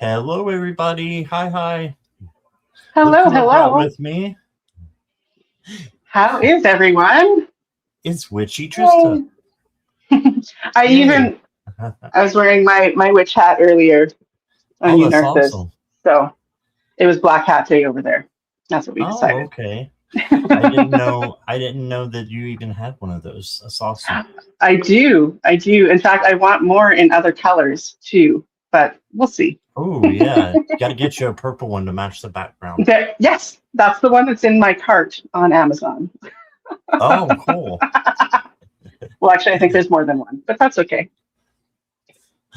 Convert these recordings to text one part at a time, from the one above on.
Hello, everybody. Hi. Look Hello, who I brought hello. with me. How is everyone? It's Witchy Trista. Yay. I Yay. even I was wearing my witch hat earlier on Oh, you that's nurses. awesome. So it was Black Hat Day over there. That's what we Oh, decided. okay. I didn't know that you even had one of those. That's awesome. I do. I do. In fact, I want more in other colors too, but we'll see. Oh, yeah. Got to get you a purple one to match the background. Yes, that's the one that's in my cart on Amazon. Oh, cool. Well, actually, I think there's more than one, but that's okay.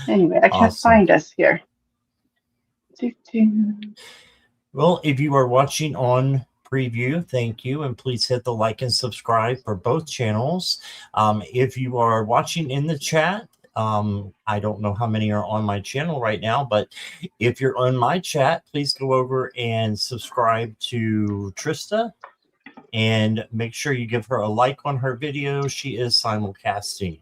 Anyway, I can't Awesome. find us here. Doo-doo. Well, if you are watching on preview, thank you, and please hit the like and subscribe for both channels. If you are watching in the chat, I don't know how many are on my channel right now, but if you're on my chat, please go over and subscribe to Trista and make sure you give her a like on her video. She is simulcasting.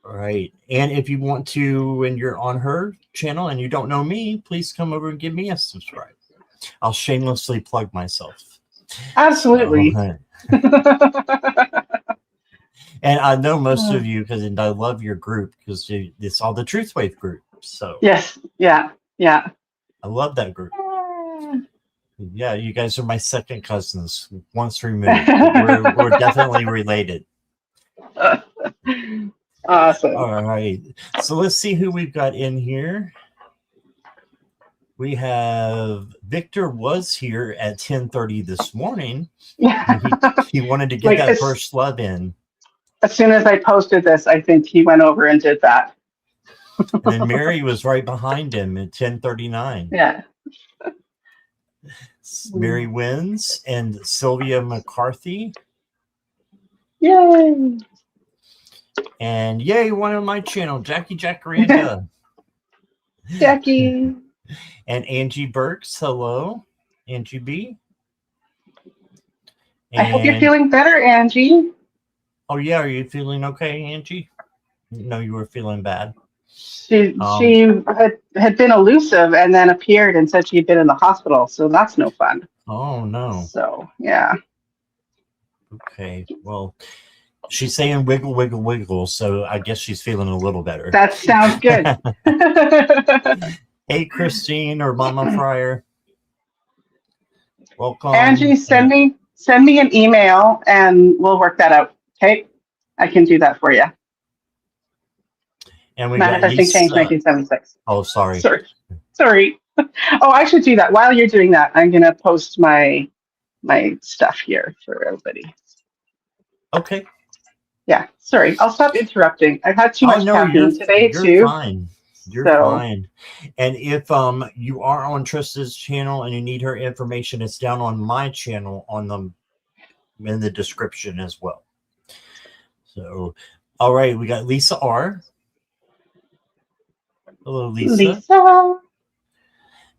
All right. And if you want to, when you're on her channel and you don't know me, please come over and give me a subscribe. I'll shamelessly plug myself. Absolutely. So, and I know most of you because I love your group because it's all the Truth Wave group. So Yes. Yeah. I love that group. Yeah, you guys are my second cousins, once removed. We're definitely related. Awesome. All right. So let's see who we've got in here. We have Victor was here at 10:30 this morning. He wanted to get Like that first love in. as soon as I posted this, I think he went over and did that. And then Mary was right behind him at 10:39. Yeah. Mary wins and Sylvia McCarthy. Yay. And yay, one on my channel, Jackie Jacaranda. Jackie. And Angie Burks. Hello, Angie B. I hope you're And feeling better, Angie. oh yeah, are you feeling okay, Angie? No, you were feeling bad. She had been elusive and then appeared and said she'd been in the hospital, so that's no fun. Oh no. So yeah. Okay. Well, she's saying wiggle, wiggle, wiggle, so I guess she's feeling a little better. That sounds good. Hey, Christine or Mama Fryer. Welcome. Angie, send me an email and we'll work that out. Okay, I can do that for you. And we Manifesting got Lisa. Change 1976. Oh, sorry. Sorry. Oh, I should do that. While you're doing that, I'm gonna post my stuff here for everybody. Okay. Yeah. Sorry. I'll stop interrupting. I've had too much caffeine today you're too. Fine. You're fine. And if you are on Trista's channel and you need her information, it's down on my channel in the description as well. So, all right, we got Lisa R. Hello, Lisa.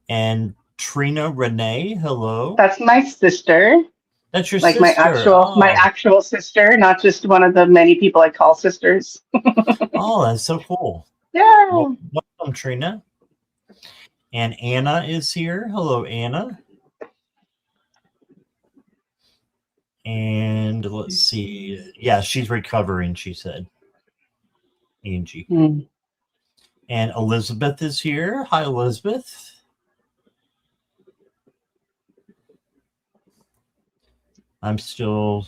And Trina Renee. Hello. That's my sister. That's your like sister. my actual sister, not just one of the many people I call sisters. Oh, that's so cool. Yeah. Welcome, Trina. And Anna is here. Hello, Anna. And let's see. Yeah, she's recovering, she said. Angie. And Elizabeth is here. Hi, Elizabeth. I'm still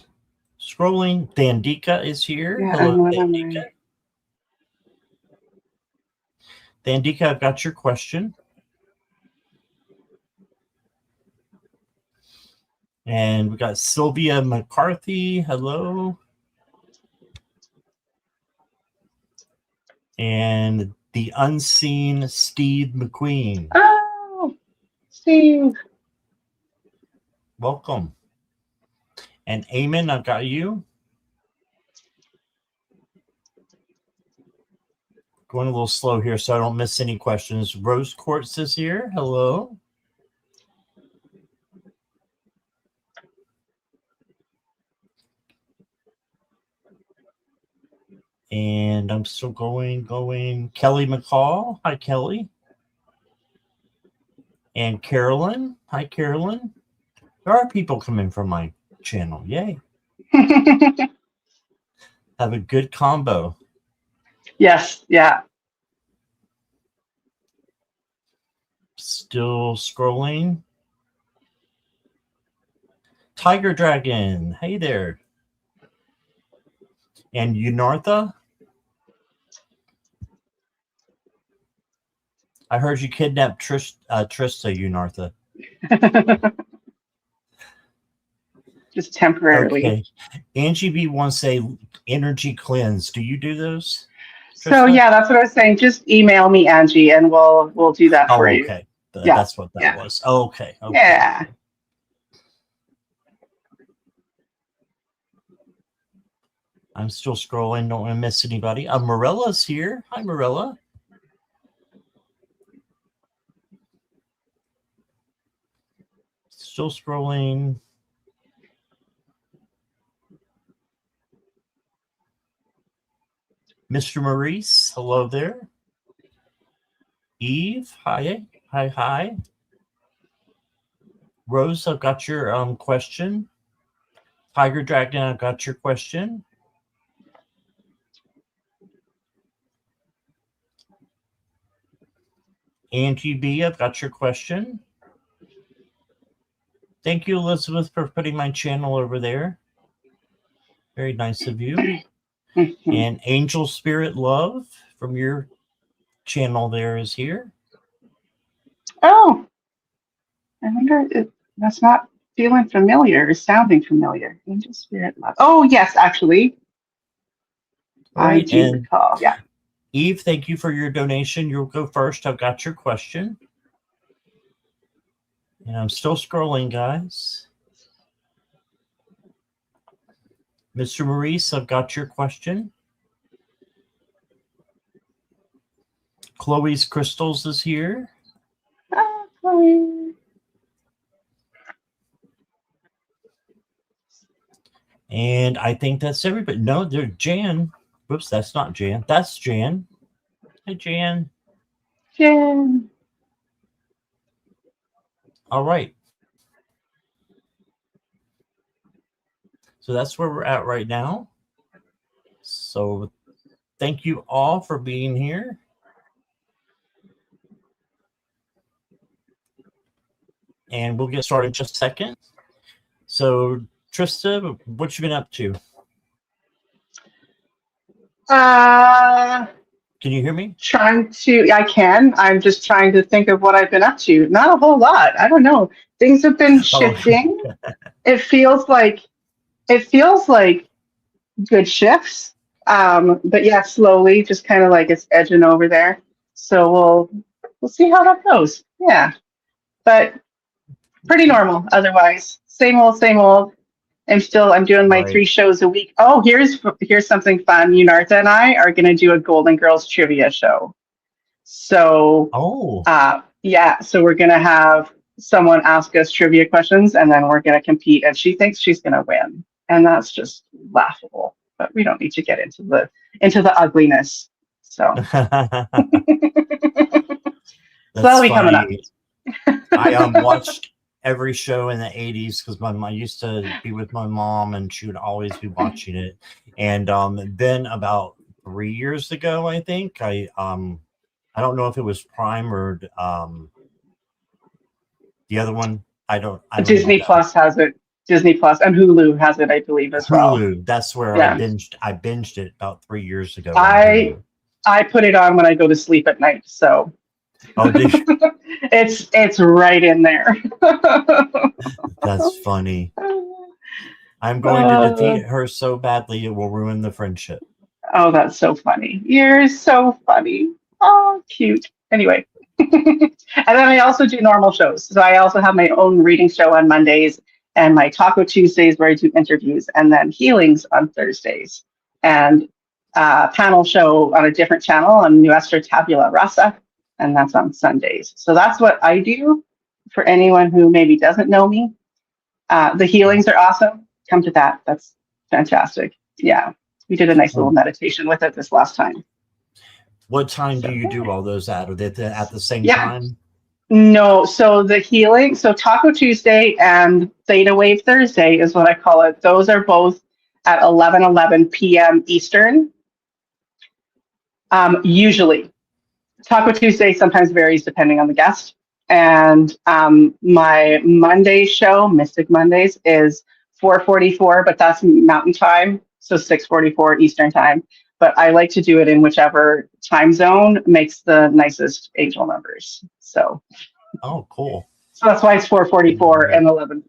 scrolling. Dandika is here. Yeah, hello, Dandika. Dandika, I've got your question. And we got Sylvia McCarthy. Hello. And the unseen Steve McQueen. Oh, Steve. Welcome. And Eamon, I've got you. Going a little slow here so I don't miss any questions. Rose Quartz is here. Hello. And I'm still going. Kelly McCall. Hi, Kelly. And Carolyn. Hi, Carolyn. There are people coming from my channel. Yay. Have a good combo. Yes, yeah. Still scrolling. Tiger Dragon. Hey there. And Unartha. I heard you kidnapped Trista, Unartha. Just temporarily. Okay. Angie B wants to say energy cleanse. Do you do those? So Trista? yeah, that's what I was saying. Just email me, Angie, and we'll do that for you. Okay. Yeah. That's what that was. Okay. Yeah. I'm still scrolling. Don't want to miss anybody. Marilla's here. Hi, Marilla. Still scrolling. Mr. Maurice, hello there. Eve, hi. Hi. Rose, I've got your question. Tiger Dragon, I've got your question. Angie B, I've got your question. Thank you, Elizabeth, for putting my channel over there. Very nice of you. And Angel Spirit Love from your channel there is here. Oh, I wonder if that's not feeling familiar or sounding familiar. Angel Spirit Love. Oh, yes, actually. Right, I do recall. Yeah. Eve, thank you for your donation. You'll go first. I've got your question. And I'm still scrolling, guys. Mr. Maurice, I've got your question. Chloe's Crystals is here. Chloe. And I think that's everybody. No, there's Jan. Whoops, that's not Jan. That's Jan. Hi, Jan. Jan. All right. So that's where we're at right now. So thank you all for being here. And we'll get started in just a second. So, Trista, what you been up to? Can you hear me? I can. I'm just trying to think of what I've been up to. Not a whole lot. I don't know. Things have been shifting. It feels like good shifts. But yeah, slowly, just kind of like it's edging over there. So we'll see how that goes. Yeah. But pretty normal otherwise. Same old, same old. I'm doing my 3 shows a week. Oh, here's something fun. Unartha and I are going to do a Golden Girls trivia show. So, yeah, so we're going to have someone ask us trivia questions and then we're going to compete and she thinks she's going to win. And that's just laughable, but we don't need to get into the ugliness. So, that'll be coming up. I watched every show in the 80s because I used to be with my mom and she would always be watching it. And then about 3 years ago, I think I don't know if it was Prime or the other one. I don't Disney Plus has it. Disney Plus and Hulu has it, I believe, as well. Hulu. That's where I binged it about 3 years ago. I put it on when I go to sleep at night. So it's right in there. That's funny. I'm going to defeat her so badly it will ruin the friendship. Oh, that's so funny. You're so funny. Oh, cute. Anyway. And then I also do normal shows. So I also have my own reading show on Mondays and my Taco Tuesdays where I do interviews and then healings on Thursdays. And panel show on a different channel on Nuestra Tabula Rasa. And that's on Sundays. So that's what I do for anyone who maybe doesn't know me. The healings are awesome. Come to that. That's fantastic. Yeah. We did a nice little meditation with it this last time. What time do you do all those at? Are they at the same time? No, so the healing, so Taco Tuesday and Theta Wave Thursday is what I call it. Those are both at 11:11 p.m. Eastern. Usually, Taco Tuesday sometimes varies depending on the guest. And my Monday show, Mystic Mondays, is 4:44, but that's Mountain Time, so 6:44 Eastern Time. But I like to do it in whichever time zone makes the nicest angel numbers. Oh, cool. So that's why it's 4:44 and 11.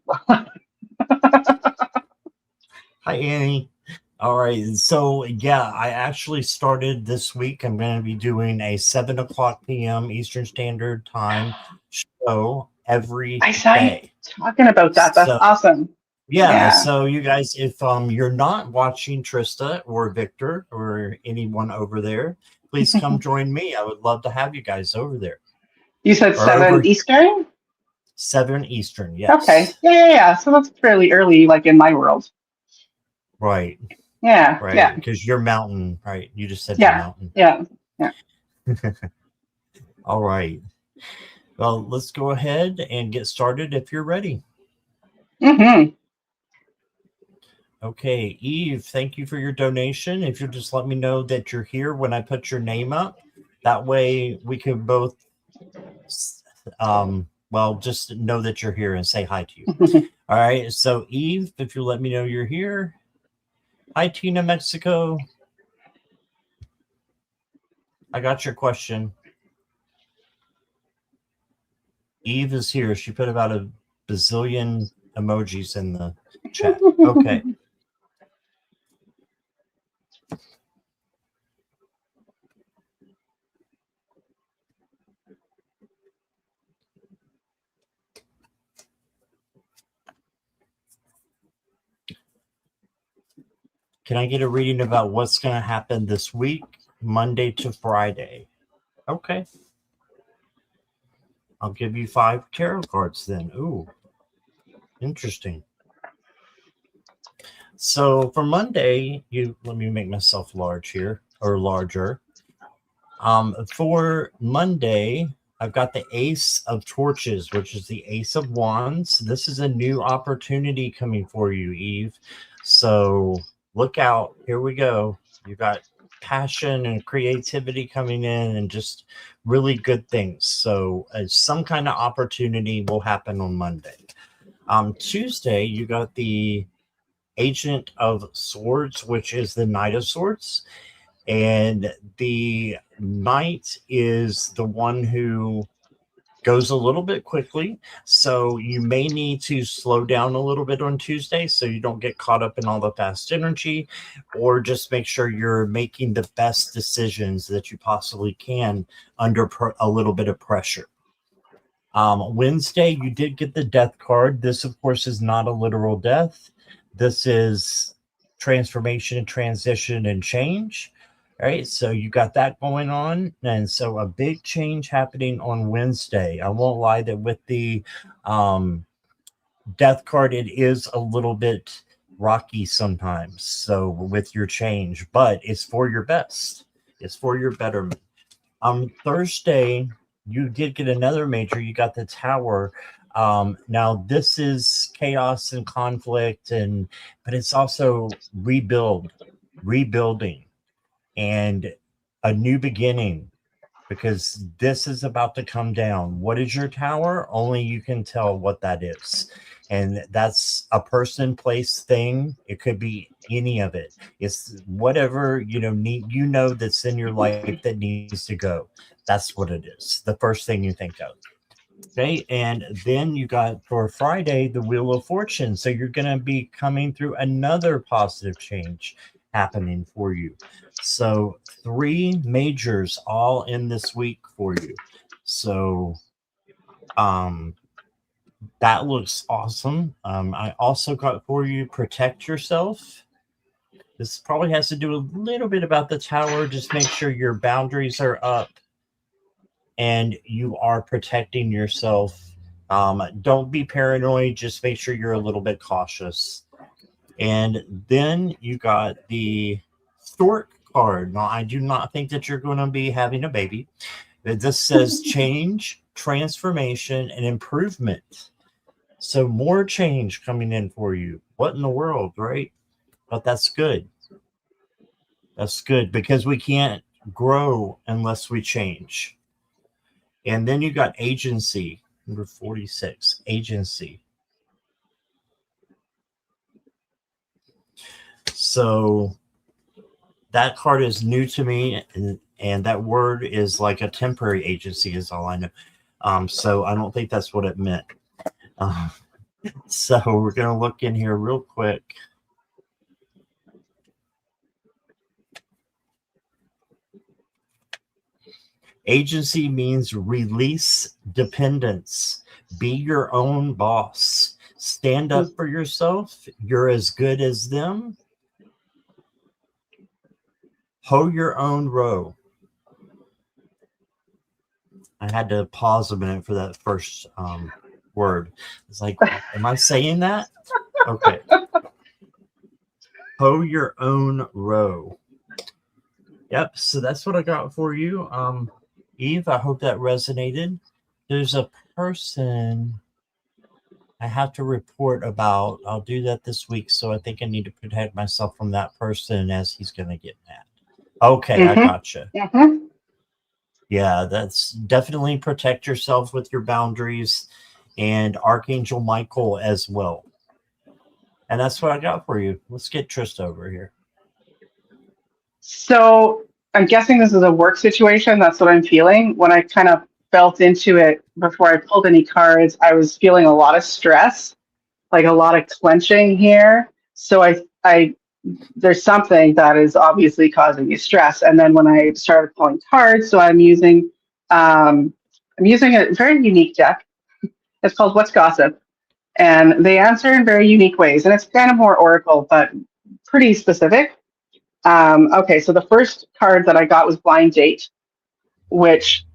Hi, Annie. All right. So, yeah, I actually started this week. I'm going to be doing a 7 o'clock p.m. Eastern Standard Time show every I saw you day. talking about that. That's So, awesome. yeah. Yeah. So, you guys, if you're not watching Trista or Victor or anyone over there, please come join me. I would love to have you guys over there You said or 7 over Eastern? 7 Eastern. Okay. Yes. Yeah. So that's fairly early, like in my world. Right. Yeah. Right. Yeah. Because you're mountain, right? You just said you're Yeah. mountain. Yeah. Yeah. All right. Well, let's go ahead and get started if you're ready. Mm-hmm. Okay, Eve, thank you for your donation. If you'll just let me know that you're here when I put your name up, that way we can both, well, just know that you're here and say hi to you. All right, so Eve, if you let me know you're here. Hi, Tina, Mexico. I got your question. Eve is here. She put about a bazillion emojis in the chat. Okay. Can I get a reading about what's going to happen this week, Monday to Friday? Okay. I'll give you 5 tarot cards then. Ooh, interesting. So for Monday, let me make myself large here or larger. For Monday, I've got the Ace of Torches, which is the Ace of Wands. This is a new opportunity coming for you, Eve. So look out. Here we go. You got passion and creativity coming in and just really good things. So some kind of opportunity will happen on Monday. Tuesday, you got the Agent of Swords, which is the Knight of Swords. And the Knight is the one who goes a little bit quickly. So you may need to slow down a little bit on Tuesday so you don't get caught up in all the fast energy, or just make sure you're making the best decisions that you possibly can under a little bit of pressure. Wednesday, you did get the Death card. This, of course, is not a literal death. This is transformation and transition and change. All right, so you got that going on. And so a big change happening on Wednesday. I won't lie that with the Death card, it is a little bit rocky sometimes. So with your change, but it's for your best. It's for your betterment. Thursday, you did get another major. You got the Tower. Now this is chaos and conflict, but it's also rebuilding, and a new beginning, because this is about to come down. What is your tower? Only you can tell what that is. And that's a person, place, thing. It could be any of it. It's whatever, that's in your life that needs to go. That's what it is. The first thing you think of. Okay. And then you got for Friday the Wheel of Fortune. So you're going to be coming through another positive change happening for you. So 3 majors all in this week for you. So that looks awesome. I also got for you Protect Yourself. This probably has to do a little bit about the Tower. Just make sure your boundaries are up and you are protecting yourself. Don't be paranoid. Just make sure you're a little bit cautious. And then you got the Stork card. Now, I do not think that you're going to be having a baby. This says change, transformation, and improvement. So more change coming in for you. What in the world, right? But that's good. That's good because we can't grow unless we change. And then you got agency, number 46, agency. So that card is new to me, and that word is like a temporary agency is all I know. So I don't think that's what it meant. So we're going to look in here real quick. Agency means release dependence. Be your own boss. Stand up for yourself. You're as good as them. Hoe your own row. I had to pause a minute for that first word. It's like, am I saying that? Okay. Hoe your own row. Yep. So that's what I got for you. Eve, I hope that resonated. There's a person I have to report about. I'll do that this week. So I think I need to protect myself from that person as he's going to get mad. Okay, I gotcha. Yeah, that's definitely protect yourself with your boundaries and Archangel Michael as well. And that's what I got for you. Let's get Trista over here. So I'm guessing this is a work situation. That's what I'm feeling. When I kind of felt into it before I pulled any cards, I was feeling a lot of stress, like a lot of clenching here. So I there's something that is obviously causing me stress. And then when I started pulling cards, so I'm using a very unique deck. It's called What's Gossip, and they answer in very unique ways. And it's kind of more oracle, but pretty specific. Okay, so the first card that I got was Blind Date, which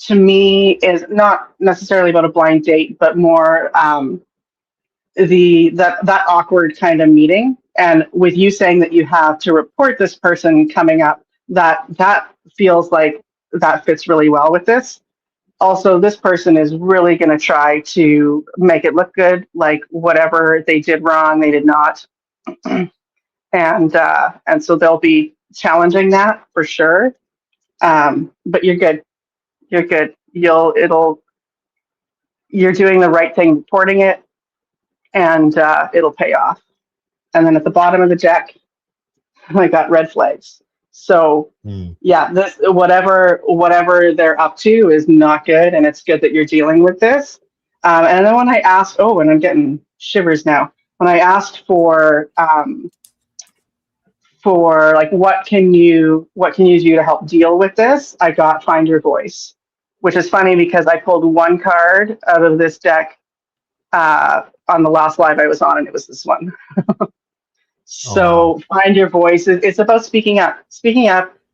to me is not necessarily about a blind date, but more that awkward kind of meeting. And with you saying that you have to report this person coming up, that feels like that fits really well with this. Also, this person is really going to try to make it look good, like whatever they did wrong, they did not. And so they'll be challenging that for sure. But you're good. You're good. You're doing the right thing, reporting it, and it'll pay off. And then at the bottom of the deck, I got red flags. So yeah, this whatever they're up to is not good, and it's good that you're dealing with this. And then when I asked, and I'm getting shivers now. When I asked for like what can you do to help deal with this, I got Find Your Voice, which is funny because I pulled one card out of this deck on the last live I was on, and it was this one. So Find Your Voice. It's about speaking up,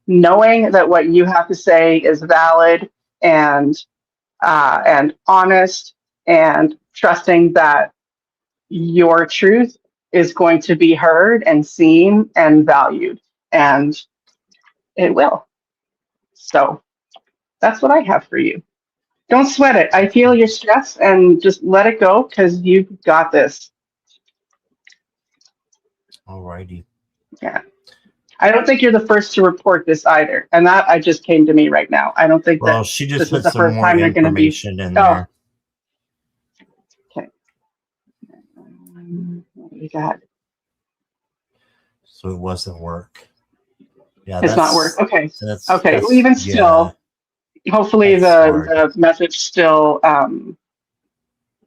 knowing that what you have to say is valid and honest, and trusting that your truth is going to be heard and seen and valued, and it will. So that's what I have for you. Don't sweat it. I feel your stress, and just let it go because you've got this. Alrighty. Yeah. I don't think you're the first to report this either. And that I just came to me right now. I don't think that she just this put is the some first more time you're going to be. information in there. Okay. What do we got? So it wasn't work. Yeah, it's not work. Okay. That's, okay. Well, even still, hopefully the message still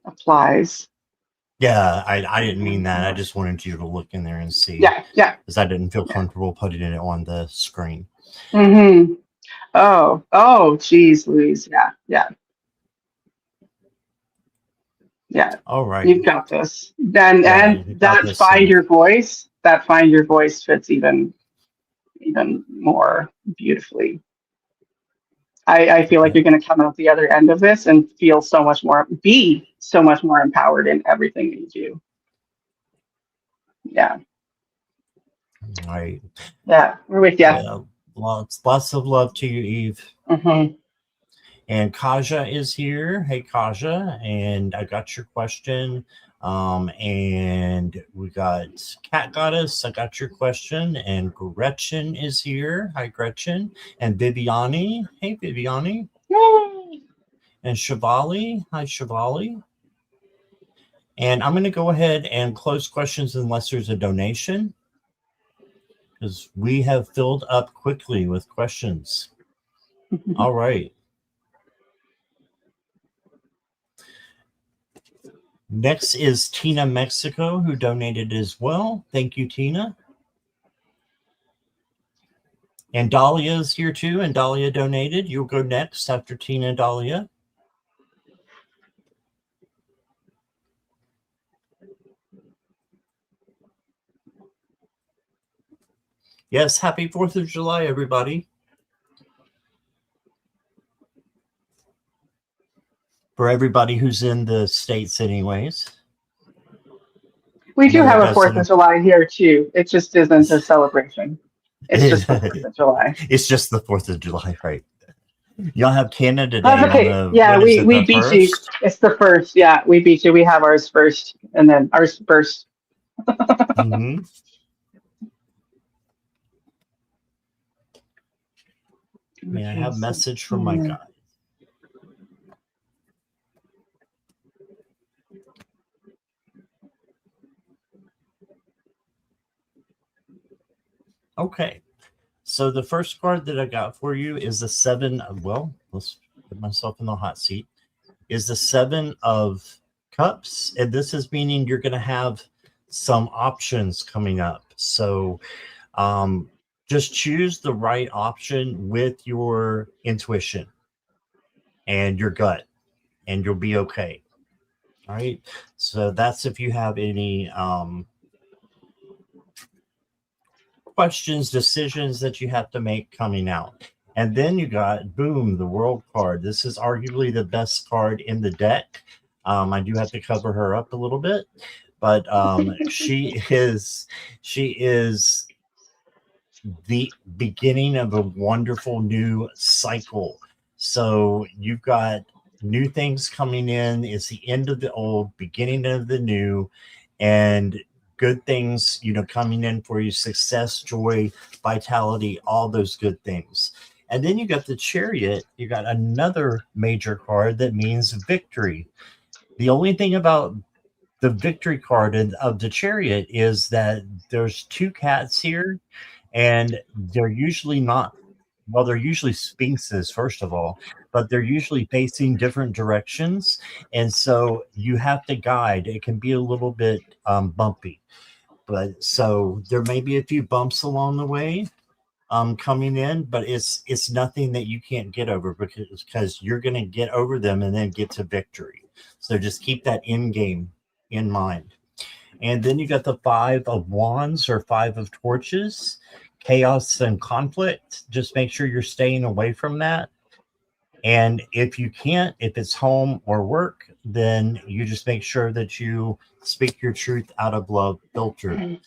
applies. Yeah, I didn't mean that. I just wanted you to look in there and see. Yeah. Because I didn't feel comfortable putting it on the screen. Mm-hmm. Oh, geez, Louise. Yeah. All right. You've got this. And that Find Your Voice, fits even more beautifully. I feel like you're going to come out the other end of this and be so much more empowered in everything that you do. Yeah. Right. Yeah, we're with you. Yeah, lots of love to you, Eve. Mm-hmm. And Kaja is here. Hey, Kaja. And I got your question. And we got Cat Goddess. I got your question. And Gretchen is here. Hi, Gretchen. And Viviani. Hey, Viviani. Yay! And Shivali. Hi, Shivali. And I'm going to go ahead and close questions unless there's a donation, because we have filled up quickly with questions. All right. Next is Tina Mexico, who donated as well. Thank you, Tina. And Dahlia is here too, and Dahlia donated. You'll go next after Tina and Dahlia. Yes, happy 4th of July, everybody. For everybody who's in the States anyways. We do have a 4th of July here too. It just isn't a celebration. It's just the 4th of July. It's just the 4th of July, right? Y'all have Canada Day. That's okay. On the, yeah, we beat first? you. It's the first. Yeah, we beat you. We have ours first, and then ours first. Mm-hmm. May I have a message from my guy? Okay. So the first card that I got for you is the 7 of, well, let's put myself in the hot seat, is the 7 of Cups. And this is meaning you're going to have some options coming up. So just choose the right option with your intuition and your gut, and you'll be okay. All right. So that's if you have any questions, decisions that you have to make coming out. And then you got, boom, the World card. This is arguably the best card in the deck. I do have to cover her up a little bit, but she is the beginning of a wonderful new cycle. So you've got new things coming in. It's the end of the old, beginning of the new, and good things, coming in for you, success, joy, vitality, all those good things. And then you got the Chariot. You got another major card that means victory. The only thing about the victory card of the Chariot is that there's 2 cats here, and they're usually not, well, they're usually sphinxes, first of all, but they're usually facing different directions. And so you have to guide. It can be a little bit bumpy. But so there may be a few bumps along the way coming in, but it's nothing that you can't get over, because you're going to get over them and then get to victory. So just keep that end game in mind. And then you got the 5 of Wands or 5 of Torches, chaos and conflict. Just make sure you're staying away from that. And if you can't, if it's home or work, then you just make sure that you speak your truth out of love filter.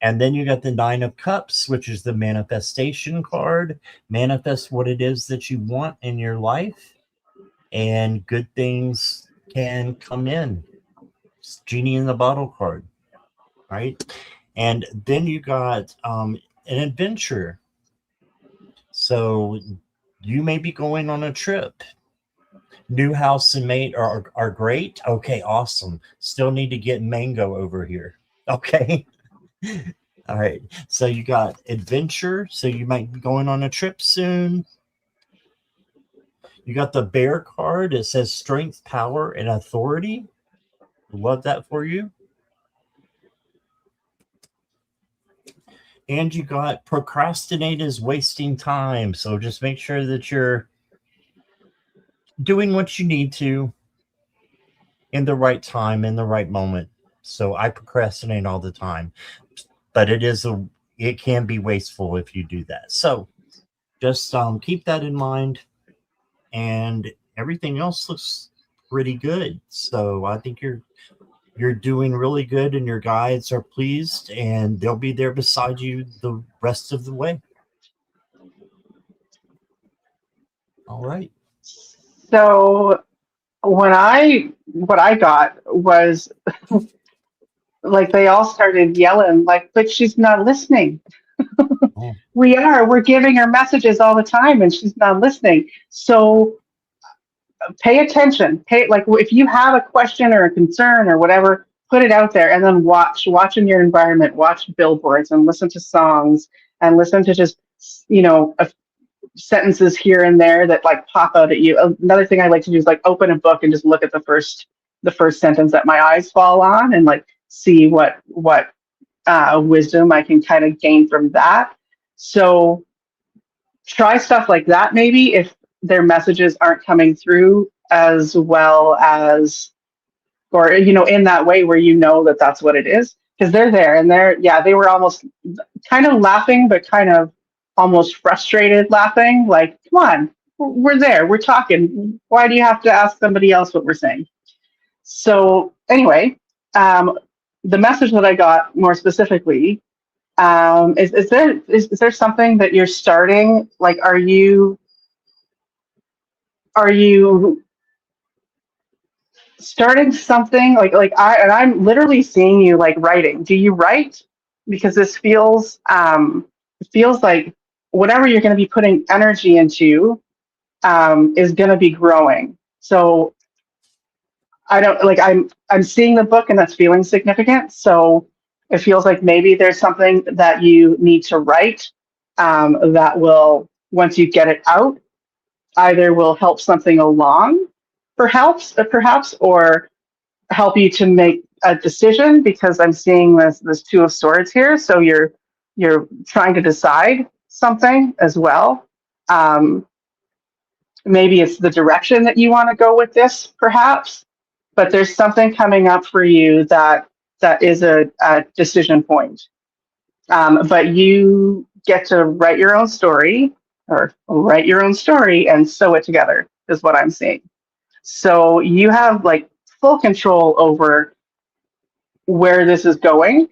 And then you got the 9 of Cups, which is the manifestation card. Manifest what it is that you want in your life, and good things can come in. It's Genie in the Bottle card, right? And then you got an adventure. So you may be going on a trip. New house and mate are great. Okay, awesome. Still need to get Mango over here. Okay. All right. So you got adventure. So you might be going on a trip soon. You got the Bear card. It says strength, power, and authority. Love that for you. And you got procrastinate is wasting time. So just make sure that you're doing what you need to in the right time, in the right moment. So I procrastinate all the time, but it can be wasteful if you do that. So just keep that in mind, and everything else looks pretty good. So I think you're doing really good, and your guides are pleased, and they'll be there beside you the rest of the way. All right. So what I got was like they all started yelling like, but she's not listening. Oh, We're giving her messages all the time and she's not listening. So pay attention. Pay like if you have a question or a concern or whatever, put it out there and then watch in your environment, watch billboards and listen to songs and listen to just sentences here and there that like pop out at you. Another thing I like to do is like open a book and just look at the first sentence that my eyes fall on and like see what wisdom I can kind of gain from that. So try stuff like that maybe if their messages aren't coming through as well as or in that way where that that's what it is because they're there and they were almost kind of laughing but kind of almost frustrated laughing like come on, we're there, we're talking, why do you have to ask somebody else what we're saying? So anyway, the message that I got more specifically, is there something that you're starting? Like, are you starting something I'm literally seeing you like writing. Do you write? Because this feels like whatever you're going to be putting energy into is going to be growing. So I don't like I'm seeing the book and that's feeling significant. So it feels like maybe there's something that you need to write that will once you get it out either will help something along perhaps or help you to make a decision because I'm seeing this two of swords here. So you're trying to decide something as well. Um, Maybe it's the direction that you want to go with this, perhaps. But there's something coming up for you that is a decision point. But you get to write your own story or write your own story and sew it together is what I'm seeing. So you have like full control over where this is going.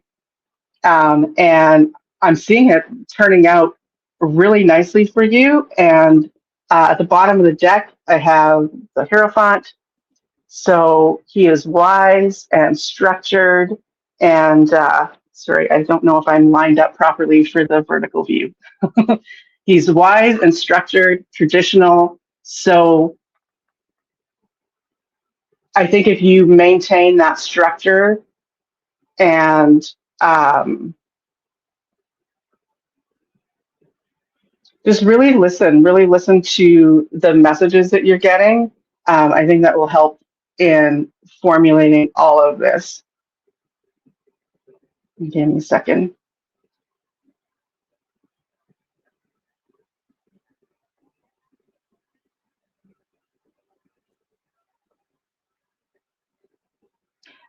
And I'm seeing it turning out really nicely for you. And at the bottom of the deck, I have the Hierophant. So he is wise and structured. And sorry, I don't know if I'm lined up properly for the vertical view. He's wise and structured, traditional. So I think if you maintain that structure and just really listen to the messages that you're getting. I think that will help in formulating all of this. Give me a second.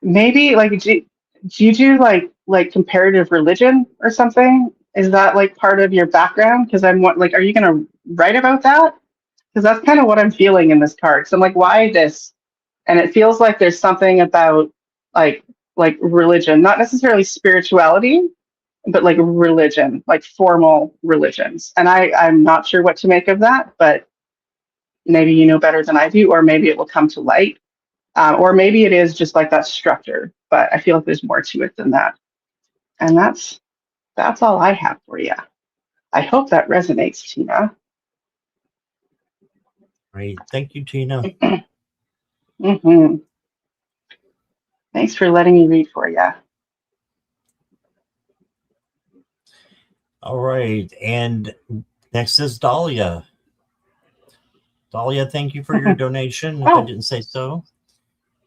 Maybe like do you do like comparative religion or something? Is that like part of your background? Because like, are you going to write about that? Because that's kind of what I'm feeling in this card. So I'm like, why this? And it feels like there's something about like like religion, not necessarily spirituality, but like religion, like formal religions. And I'm not sure what to make of that, but maybe you know better than I do, or maybe it will come to light. Or maybe it is just like that structure, but I feel like there's more to it than that. And that's all I have for you. I hope that resonates, Tina. great. Thank you, Tina. Hmm. Thanks for letting me read for you. All right. And next is Dahlia. Dahlia, thank you for your donation. If I Oh, didn't say so.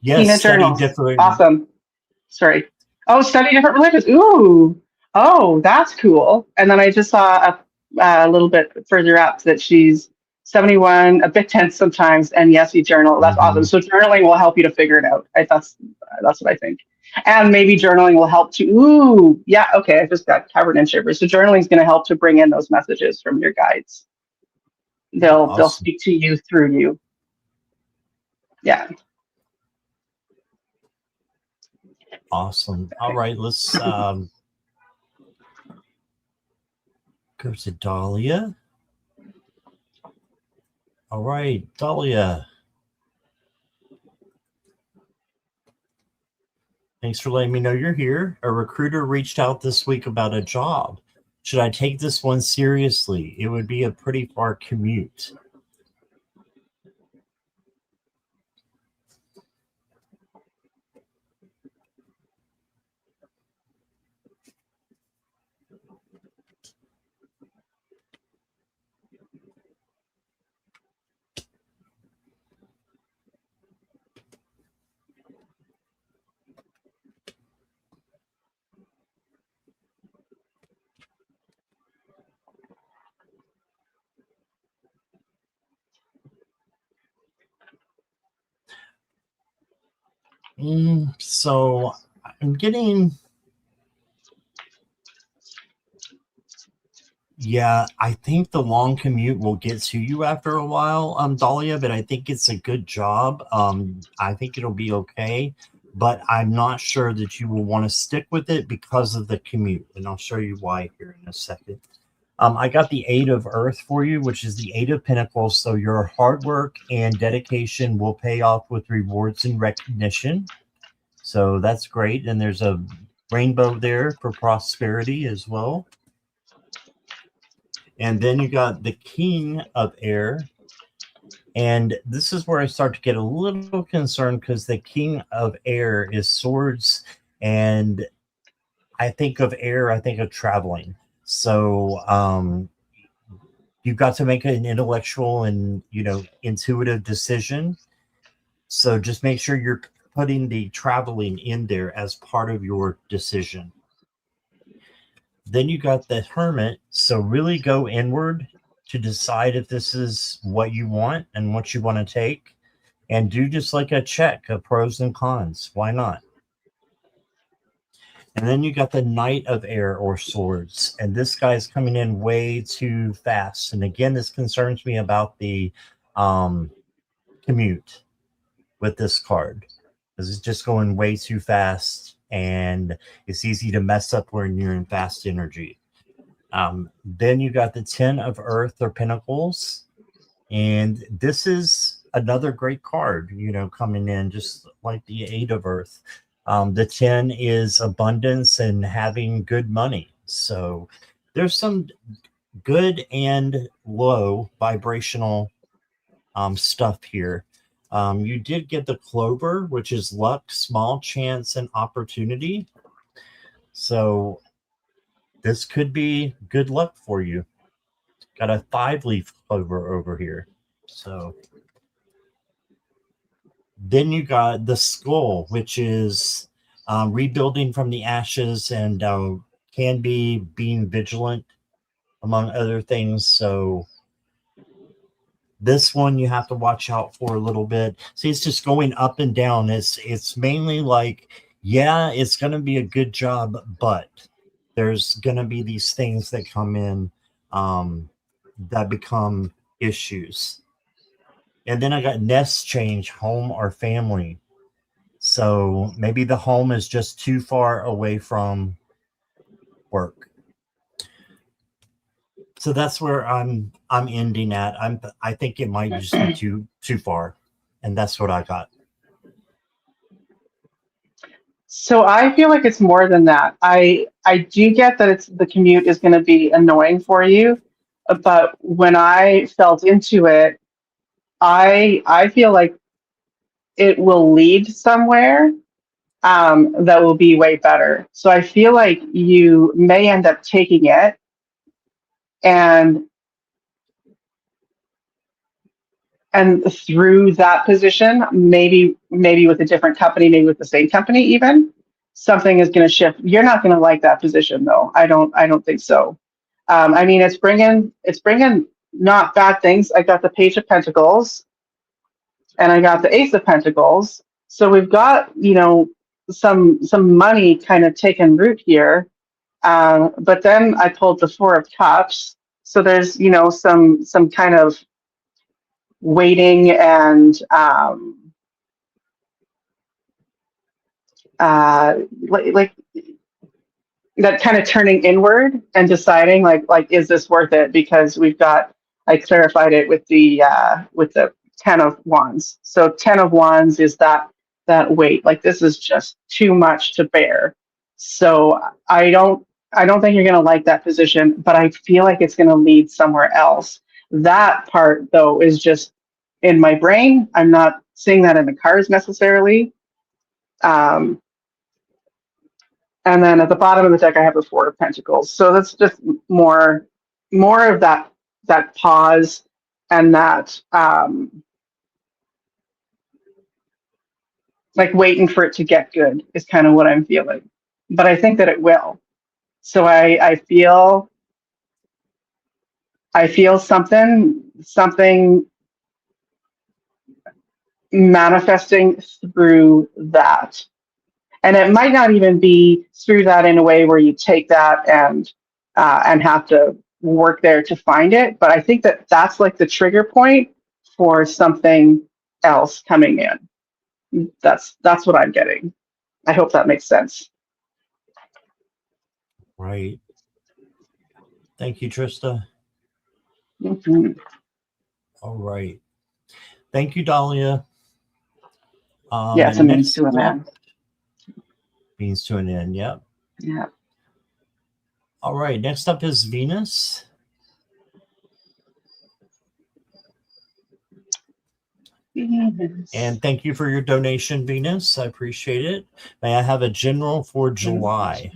Tina Yes, study journals. different. Awesome. Sorry. Oh, study different religions. Ooh. Oh, that's cool. And then I just saw a little bit further up that she's 71, a bit tense sometimes, and yes, you journal. That's awesome. Mhm. So journaling will help you to figure it out. That's what I think. And maybe journaling will help to. Ooh, yeah. Okay, I just got covered in shivers. So journaling is going to help to bring in those messages from your guides. They'll Awesome. speak to you through you. Yeah. Awesome. All Okay. right. Let's go to Dahlia. All right, Dahlia. Thanks for letting me know you're here. A recruiter reached out this week about a job. Should I take this one seriously? It would be a pretty far commute. So I'm getting, yeah, I think the long commute will get to you after a while, Dahlia, but I think it's a good job. I think it'll be okay, but I'm not sure that you will want to stick with it because of the commute, and I'll show you why here in a second. I got the Eight of Earth for you, which is the Eight of Pentacles. So your hard work and dedication will pay off with rewards and recognition. So that's great. And there's a rainbow there for prosperity as well. And then you got the King of Air. And this is where I start to get a little concerned because the King of Air is swords. And I think of air, I think of traveling. So you've got to make an intellectual and, intuitive decision. So just make sure you're putting the traveling in there as part of your decision. Then you got the Hermit. So really go inward to decide if this is what you want and what you want to take, and do just like a check of pros and cons. Why not? And then you got the Knight of Air or Swords. And this guy's coming in way too fast. And again, this concerns me about the commute with this card. This is just going way too fast. And it's easy to mess up when you're in fast energy. Then you got the 10 of Earth or Pentacles. And this is another great card, coming in just like the 8 of Earth. The 10 is abundance and having good money. So there's some good and low vibrational stuff here. You did get the Clover, which is luck, small chance, and opportunity. So this could be good luck for you. Got a 5-leaf clover over here. So then you got the Skull, which is rebuilding from the ashes and can be being vigilant, among other things. So this one you have to watch out for a little bit. See, it's just going up and down. It's mainly like, yeah, it's going to be a good job, but there's going to be these things that come in that become issues. And then I got nest change, home or family. So maybe the home is just too far away from work. So that's where I'm ending at. I think it might just be too far. And that's what I got. So I feel like it's more than that. I do get that the commute is going to be annoying for you, but when I felt into it, I feel like it will lead somewhere that will be way better. So I feel like you may end up taking it, and through that position, maybe with a different company, maybe with the same company, even something is going to shift. You're not going to like that position, though. I don't think so. I mean, it's bringing not bad things. I got the Page of Pentacles, and I got the Ace of Pentacles. So we've got some money kind of taking root here. But then I pulled the Four of Cups. So there's some kind of waiting and like that kind of turning inward and deciding like is this worth it? Because I clarified it with the 10 of Wands. So 10 of Wands is that that weight. Like this is just too much to bear. So I don't think you're going to like that position, but I feel like it's going to lead somewhere else. That part though is just in my brain. I'm not seeing that in the cards necessarily. Um, and then at the bottom of the deck, I have the Four of Pentacles. So that's just more of that pause and that like waiting for it to get good is kind of what I'm feeling. But I think that it will. So I feel something manifesting through that. And it might not even be through that in a way where you take that and have to work there to find it. But I think that that's like the trigger point for something else coming in. That's what I'm getting. I hope that makes sense. Right. Thank you, Trista. Mm-hmm. All right. Thank you, Dahlia. Yeah, it's a And means next to an up, end. means to an end. Yep. Yeah. All right. Next up is Venus. Venus. And thank you for your donation, Venus. I appreciate it. May I have a general for July?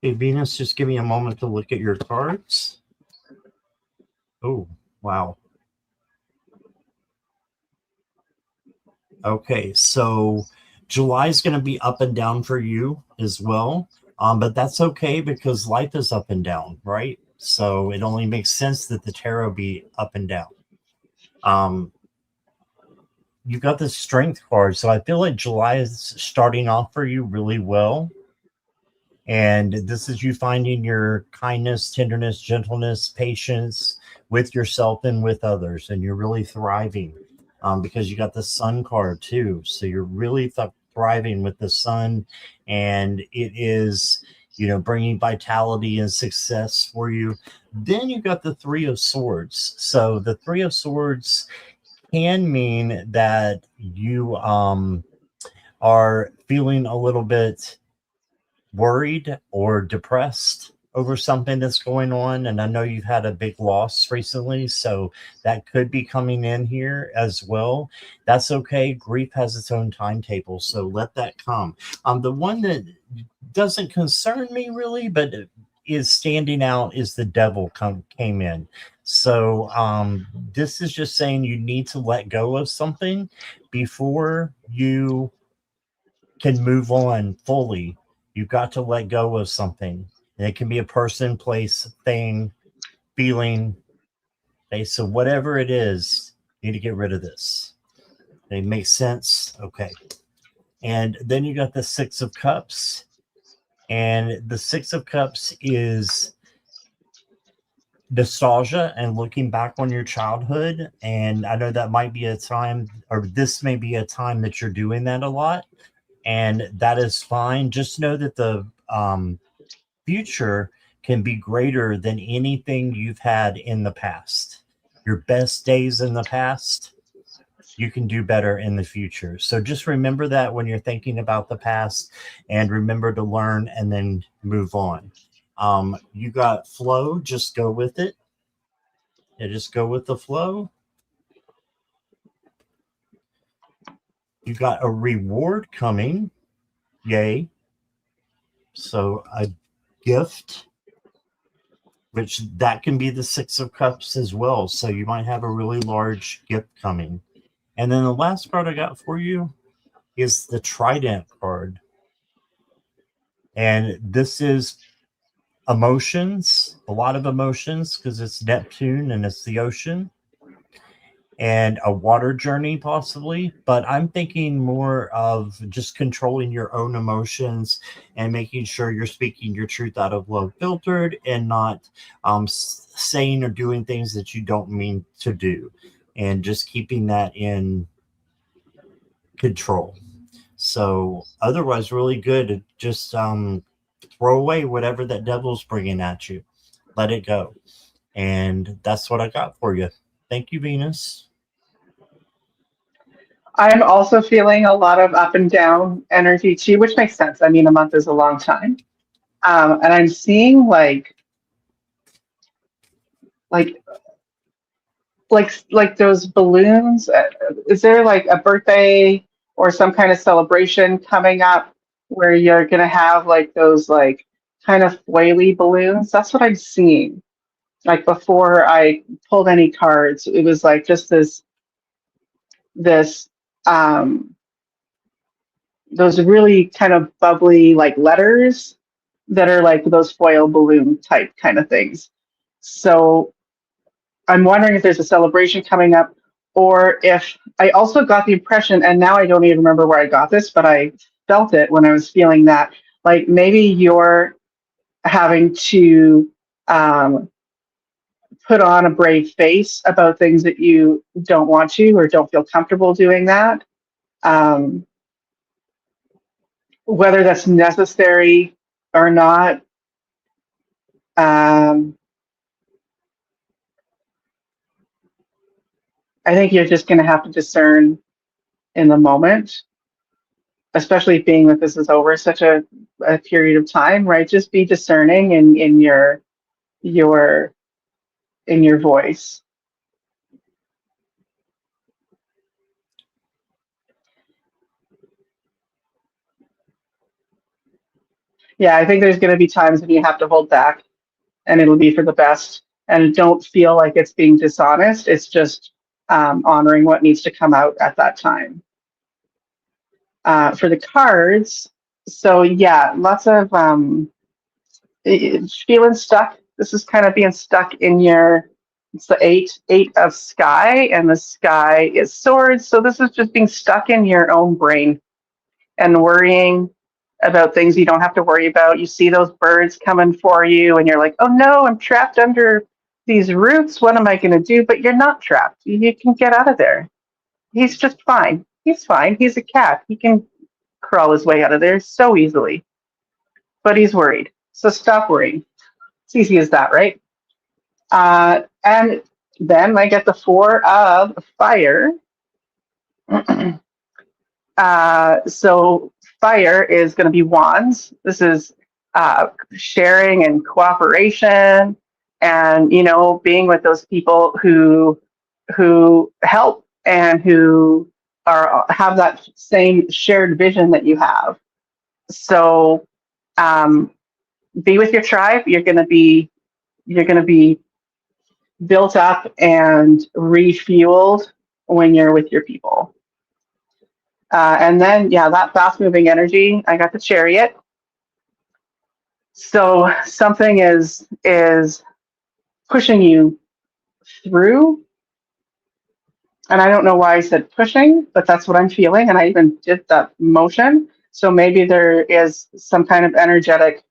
Hey, Venus, just give me a moment to look at your cards. Oh, wow. Okay, so July is going to be up and down for you as well. But that's okay because life is up and down, right? So it only makes sense that the tarot be up and down. You got the strength card. So I feel like July is starting off for you really well. And this is you finding your kindness, tenderness, gentleness, patience with yourself and with others. And you're really thriving because you got the sun card too. So you're really thriving with the sun. And it is, bringing vitality and success for you. Then you got the Three of Swords. So the Three of Swords can mean that you are feeling a little bit worried or depressed over something that's going on. And I know you've had a big loss recently, so that could be coming in here as well. That's okay. Grief has its own timetable, so let that come. The one that doesn't concern me really, but is standing out is the Devil came in. So this is just saying you need to let go of something before you can move on fully. You've got to let go of something. And it can be a person, place, thing, feeling. Okay, so whatever it is, you need to get rid of this. They make sense. Okay. And then you got the Six of Cups. And the Six of Cups is nostalgia and looking back on your childhood. And I know that might be a time, or this may be a time that you're doing that a lot. And that is fine. Just know that the future can be greater than anything you've had in the past. Your best days in the past, you can do better in the future. So just remember that when you're thinking about the past, and remember to learn and then move on. You got flow, just go with it. Yeah, just go with the flow. You got a reward coming. Yay. So a gift, which that can be the Six of Cups as well. So you might have a really large gift coming. And then the last card I got for you is the Trident card. And this is emotions, a lot of emotions, because it's Neptune and it's the ocean. and a water journey possibly, but I'm thinking more of just controlling your own emotions and making sure you're speaking your truth out of love filtered and not saying or doing things that you don't mean to do, and just keeping that in control. So otherwise, really good. Just throw away whatever that devil's bringing at you. Let it go. And that's what I got for you. Thank you, Venus. I'm also feeling a lot of up and down energy too, which makes sense. I mean, a month is a long time. And I'm seeing like like those balloons. Is there like a birthday or some kind of celebration coming up where you're gonna have like those like kind of foily balloons? That's what I'm seeing. Like before I pulled any cards, it was like just this um those really kind of bubbly like letters that are like those foil balloon type kind of things. So I'm wondering if there's a celebration coming up, or if I also got the impression, and now I don't even remember where I got this, but I felt it when I was feeling that, like maybe you're having to um, put on a brave face about things that you don't want to or don't feel comfortable doing that. Um, whether that's necessary or not, um, I think you're just going to have to discern in the moment, especially being that this is over such a period of time, right? Just be discerning in your in your voice. Yeah, I think there's going to be times when you have to hold back, and it'll be for the best. And don't feel like it's being dishonest. It's just honoring what needs to come out at that time. For the cards, so yeah, lots of feeling stuck. This is kind of being stuck in your. It's the eight of sky, and the sky is swords. So this is just being stuck in your own brain and worrying about things you don't have to worry about. You see those birds coming for you, and you're like, oh no, I'm trapped under these roots. What am I going to do? But you're not trapped. You can get out of there. He's just fine. He's fine. He's a cat. He can crawl his way out of there so easily. But he's worried. So stop worrying. It's easy as that, right? And then I get the four of fire. So fire is going to be wands. This is sharing and cooperation, and being with those people who help and who have that same shared vision that you have. So be with your tribe. You're going to be built up and refueled when you're with your people. And then, yeah, that fast moving energy, I got the chariot. So something is pushing you through. And I don't know why I said pushing, but that's what I'm feeling. And I even did that motion. So maybe there is some kind of energetic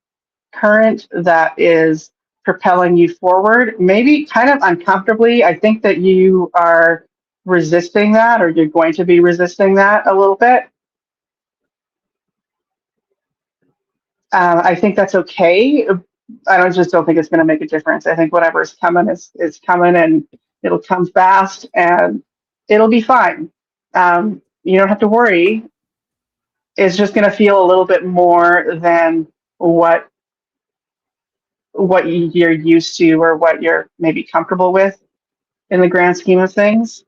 current that is propelling you forward, maybe kind of uncomfortably. I think that you are resisting that, or you're going to be resisting that a little bit. I think that's okay. I just don't think it's going to make a difference. I think whatever's coming is coming, and it'll come fast, and it'll be fine. You don't have to worry. It's just going to feel a little bit more than what you're used to, or what you're maybe comfortable with in the grand scheme of things.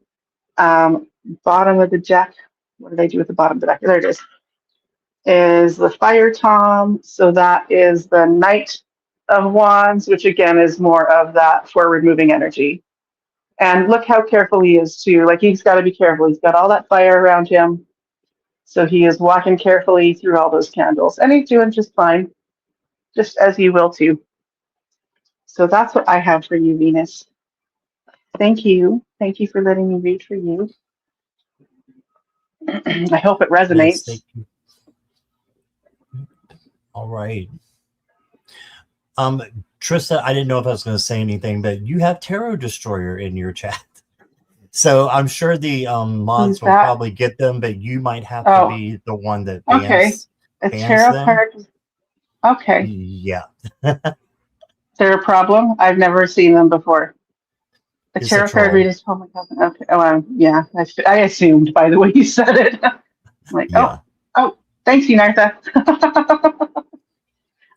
Bottom of the deck. What did I do with the bottom of the deck? There it is the fire tom. So that is the knight of wands, which again is more of that forward moving energy. And look how careful he is too. Like, he's got to be careful. He's got all that fire around him. So he is walking carefully through all those candles, and he's doing just fine, just as you will too. So that's what I have for you, Venus. Thank you. Thank you for letting me read for you. I hope it Yes, thank resonates. you. All right. Trista, I didn't know if I was going to say anything, but you have Tarot Destroyer in your chat. So I'm sure the Who's mods will that? probably get them, but you might have to Oh, be the one that okay. A bans tarot them. card. Okay. Yeah, Is there a problem? I've never seen them before. A it's a tarot card troll. reader. Oh my god. Okay. Oh, yeah. I assumed by the way you said it. I'm like, Yeah. oh, thanks, Unartha.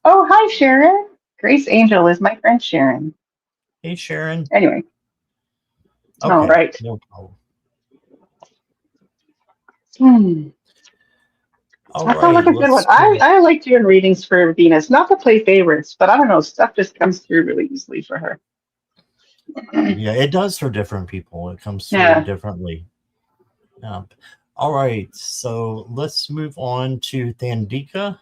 Oh, hi, Sharon. Grace Angel is my friend Sharon. Hey, Sharon. Anyway, all Okay, right. no problem. Hmm. All That sounds like right, a good one. let's move. I like doing readings for Venus, not to play favorites, but I don't know, stuff just comes through really easily for her. Yeah, it does for different people. It comes through Yeah. differently. All right, so let's move on to Thandika.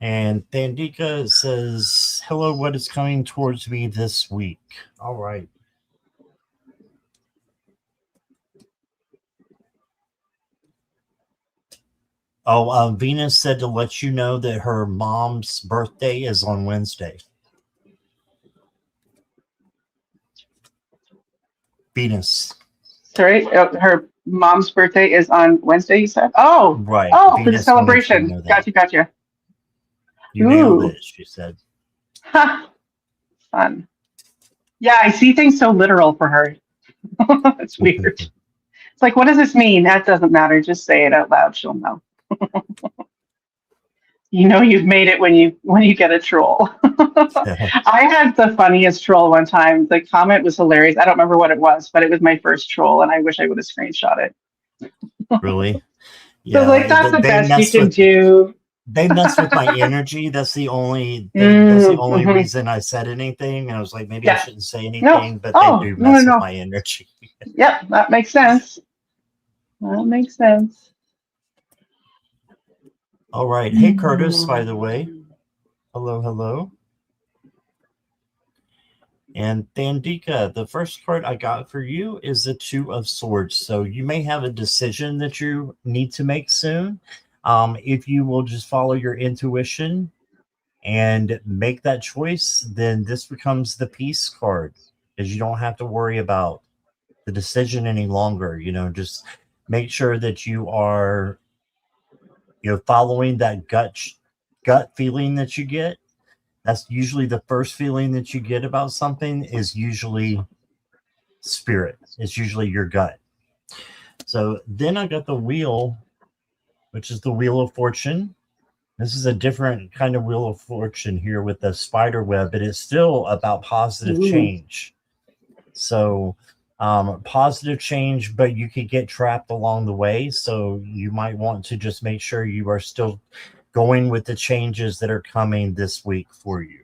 And Thandika says, hello, what is coming towards me this week? All right. Oh, Venus said to let you know that her mom's birthday is on Wednesday. Venus. Sorry, her mom's birthday is on Wednesday, you said? Right. Oh, for the Venus wanted you to celebration. know that. Gotcha. You nailed Ooh, it, she said. ha, fun. Yeah, I see things so literal for her. It's weird. It's like, what does this mean? That doesn't matter. Just say it out loud. She'll know. You know you've made it when you get a troll. I had the funniest troll one time. The comment was hilarious. I don't remember what it was, but it was my first troll, and I wish I would have screenshot it. Really? So Yeah, like that's the best you can do. they mess with my energy. That's the only thing. That's the only Mm-hmm. reason I said anything. And I was like, maybe I Yeah. shouldn't say No. anything, but they Oh, do no, no, mess with no. my energy. Yep, that makes sense. That makes sense. All right. Hey, Curtis, by the way. Hello, hello. And Thandika, the first card I got for you is the Two of Swords. So you may have a decision that you need to make soon. If you will just follow your intuition and make that choice, then this becomes the peace card, because you don't have to worry about the decision any longer. Just make sure that you are, following that gut feeling that you get. That's usually the first feeling that you get about something, is usually spirit. It's usually your gut. So then I got the wheel, which is the Wheel of Fortune. This is a different kind of Wheel of Fortune here with the spider web, but it's still about positive Ooh. change. So positive change, but you could get trapped along the way. So you might want to just make sure you are still going with the changes that are coming this week for you.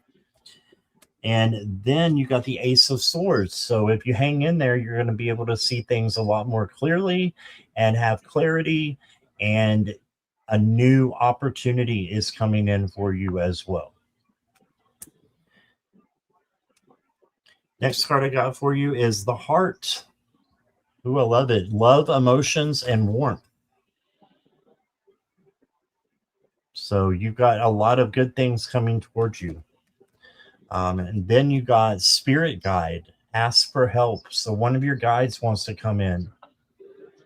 And then you got the Ace of Swords. So if you hang in there, you're going to be able to see things a lot more clearly and have clarity, and a new opportunity is coming in for you as well. Next card I got for you is the Heart. Ooh, I love it. Love, emotions, and warmth. So you've got a lot of good things coming towards you. And then you got Spirit Guide. Ask for help. So one of your guides wants to come in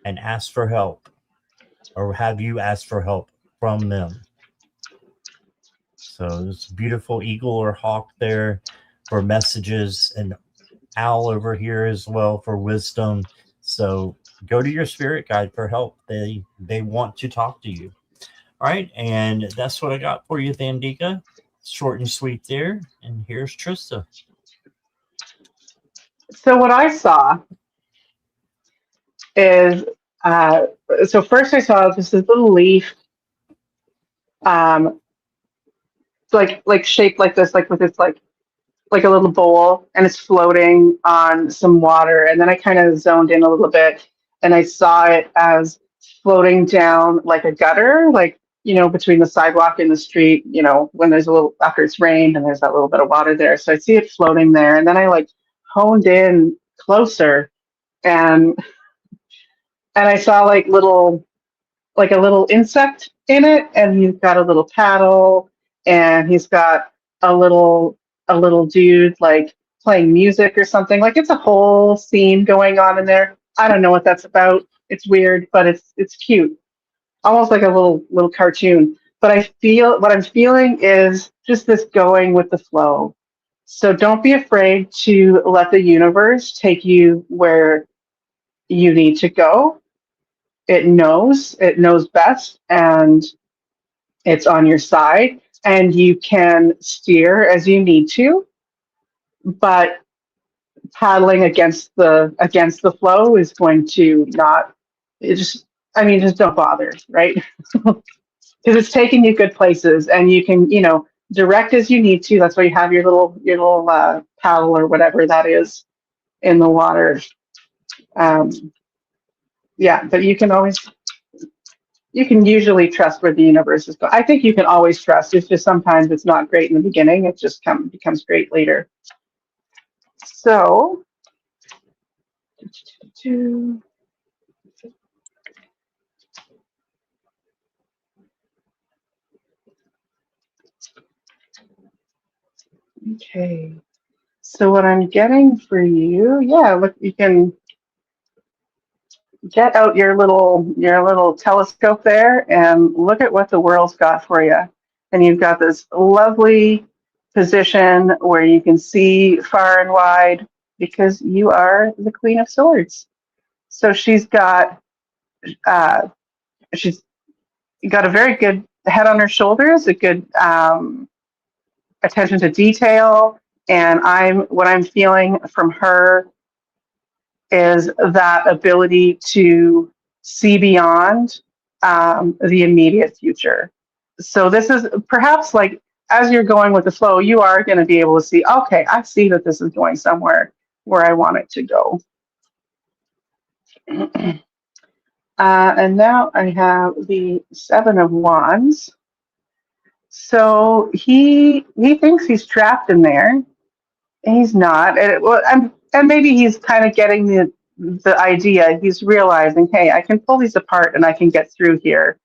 and ask for help, or have you ask for help from them. So this beautiful eagle or hawk there for messages, and owl over here as well for wisdom. So go to your spirit guide for help. They want to talk to you. All right, and that's what I got for you, Thandika. Short and sweet there. And here's Trista. So what I saw is so first I saw this little leaf, um, like shaped like this, like with its like a little bowl, and it's floating on some water. And then I kind of zoned in a little bit, and I saw it as floating down like a gutter, like between the sidewalk and the street, when there's a little, after it's rained and there's that little bit of water there. So I see it floating there. And then I like honed in closer, and I saw like a little insect in it, and he's got a little paddle, and he's got a little dude like playing music or something. Like it's a whole scene going on in there. I don't know what that's about. It's weird, but it's cute. Almost like a little cartoon. But what I'm feeling is just this going with the flow. So don't be afraid to let the universe take you where you need to go. It knows best, and it's on your side, and you can steer as you need to, but paddling against the flow is going to not, it just, I mean, just don't bother, right? Because it's taking you good places, and you can, direct as you need to. That's why you have your little paddle or whatever that is in the water. um, yeah, but you can usually trust where the universe is going. I think you can always trust. It's just sometimes it's not great in the beginning. It just becomes great later. So, okay. So what I'm getting for you, yeah, look, you can get out your little telescope there and look at what the world's got for you. And you've got this lovely position where you can see far and wide because you are the Queen of Swords. So she's got she's got a very good head on her shoulders, a good attention to detail, and what I'm feeling from her is that ability to see beyond the immediate future. So this is perhaps like as you're going with the flow, you are going to be able to see, okay, I see that this is going somewhere where I want it to go. And now I have the Seven of Wands. So he thinks he's trapped in there. He's not. And maybe he's kind of getting the idea. He's realizing, hey, I can pull these apart and I can get through here.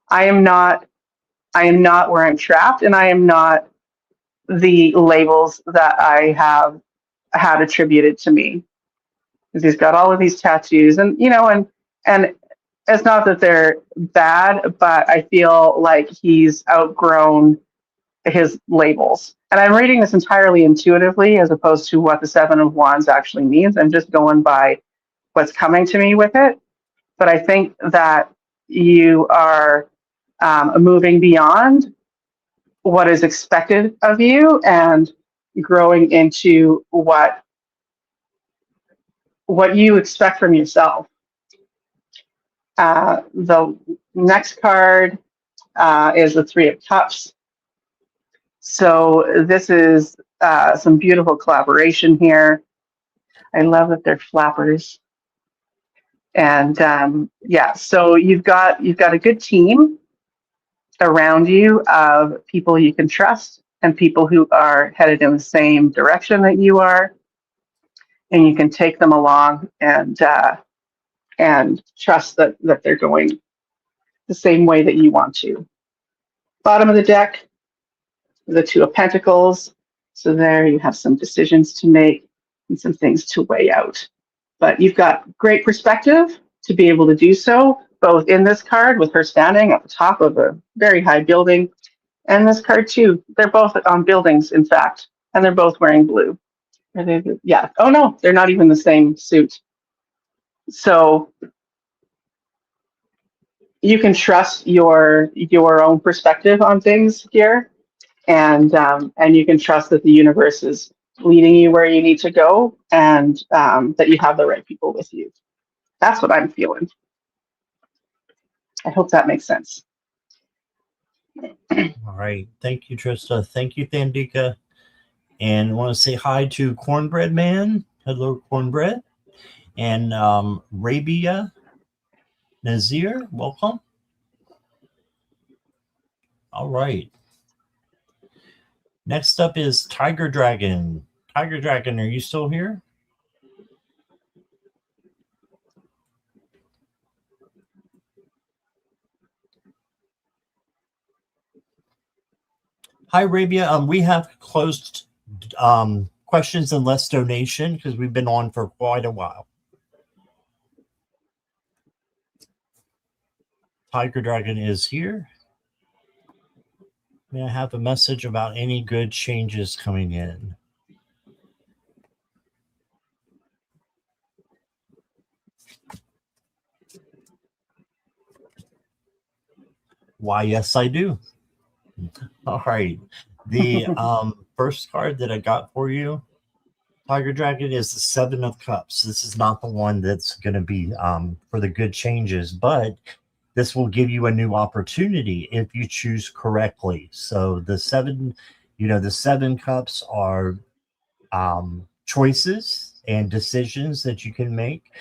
I am not where I'm trapped, and I am not the labels that I have had attributed to me. Because he's got all of these tattoos, and and it's not that they're bad, but I feel like he's outgrown his labels. And I'm reading this entirely intuitively as opposed to what the Seven of Wands actually means. I'm just going by what's coming to me with it. But I think that you are moving beyond what is expected of you and growing into what you expect from yourself. The next card is the Three of Cups. So this is some beautiful collaboration here. I love that they're flappers. And yeah, so you've got a good team around you of people you can trust and people who are headed in the same direction that you are, and you can take them along and trust that they're going the same way that you want to. Bottom of the deck, the Two of Pentacles. So there you have some decisions to make and some things to weigh out. But you've got great perspective to be able to do so, both in this card with her standing at the top of a very high building, and this card too. They're both on buildings, in fact, and they're both wearing blue. Yeah. Oh no, they're not even the same suit. So you can trust your own perspective on things here, and you can trust that the universe is leading you where you need to go, and that you have the right people with you. That's what I'm feeling. I hope that makes sense. All right. Thank you, Trista. Thank you, Thandika. And I want to say hi to Cornbread Man. Hello, Cornbread. And Rabia Nazir, welcome. All right. Next up is Tiger Dragon. Tiger Dragon, are you still here? Hi, Arabia. We have closed questions and less donation because we've been on for quite a while. Tiger Dragon is here. May I have a message about any good changes coming in? Why, yes, I do. All right. The first card that I got for you, Tiger Dragon, is the Seven of Cups. This is not the one that's going to be for the good changes, but this will give you a new opportunity if you choose correctly. So the seven, the Seven Cups are choices and decisions that you can make,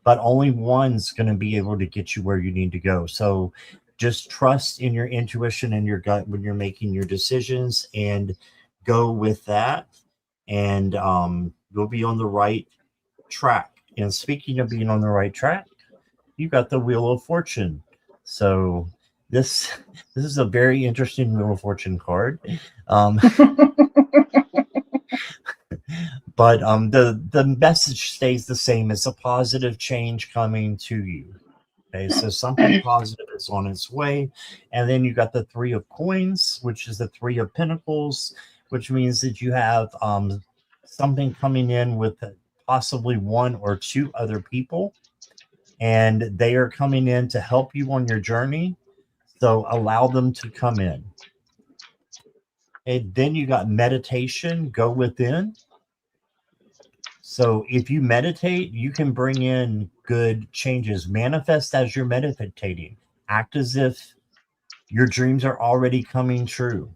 but only one's going to be able to get you where you need to go. So just trust in your intuition and your gut when you're making your decisions and go with that. And you'll be on the right track. And speaking of being on the right track, you got the Wheel of Fortune. So this is a very interesting Wheel of Fortune card. But the message stays the same. It's a positive change coming to you. Okay, so something positive is on its way. And then you got the Three of Coins, which is the Three of Pentacles, which means that you have something coming in with possibly one or two other people, and they are coming in to help you on your journey. So allow them to come in. And then you got meditation, go within. So if you meditate, you can bring in good changes. Manifest as you're meditating. Act as if your dreams are already coming true.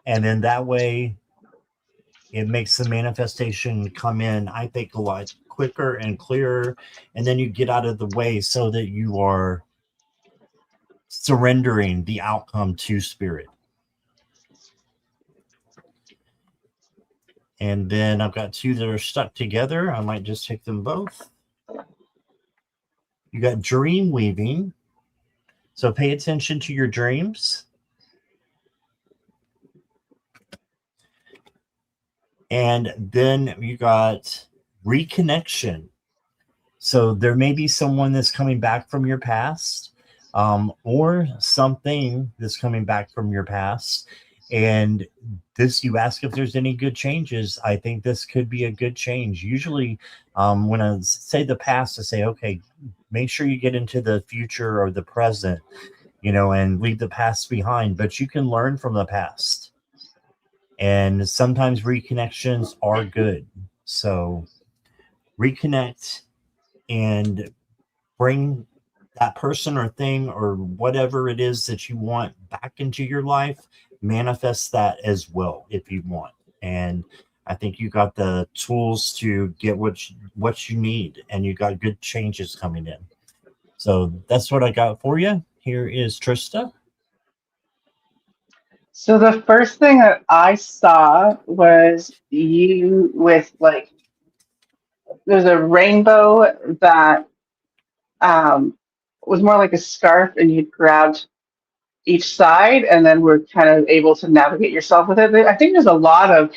And then that way, it makes the manifestation come in, I think, a lot quicker and clearer. And then you get out of the way so that you are surrendering the outcome to spirit. And then I've got two that are stuck together. I might just take them both. You got dream weaving. So pay attention to your dreams. And then you got reconnection. So there may be someone that's coming back from your past, or something that's coming back from your past. And this, you ask if there's any good changes. I think this could be a good change. Usually when I say the past, I say, okay, make sure you get into the future or the present, and leave the past behind. But you can learn from the past. And sometimes reconnections are good. So reconnect and bring that person or thing or whatever it is that you want back into your life. Manifest that as well if you want. And I think you got the tools to get what you need, and you got good changes coming in. So that's what I got for you. Here is Trista. So the first thing that I saw was you with there's a rainbow that was more like a scarf, and you grabbed each side and then were kind of able to navigate yourself with it. I think there's a lot of,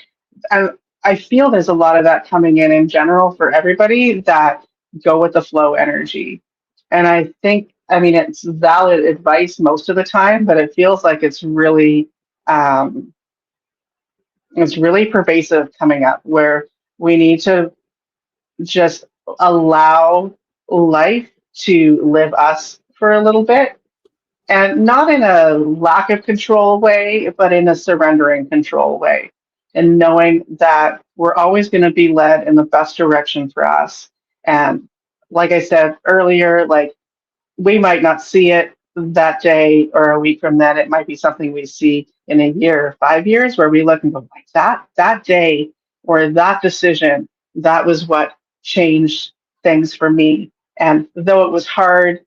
I feel there's a lot of that coming in general for everybody that go with the flow energy. And I think, it's valid advice most of the time, but it feels like um, it's really pervasive coming up, where we need to just allow life to live us for a little bit, and not in a lack of control way, but in a surrendering control way, and knowing that we're always going to be led in the best direction for us. And like I said earlier, we might not see it that day or a week from then. It might be something we see in a year or 5 years, where we look and go, like, that day or that decision, that was what changed things for me. And though it was hard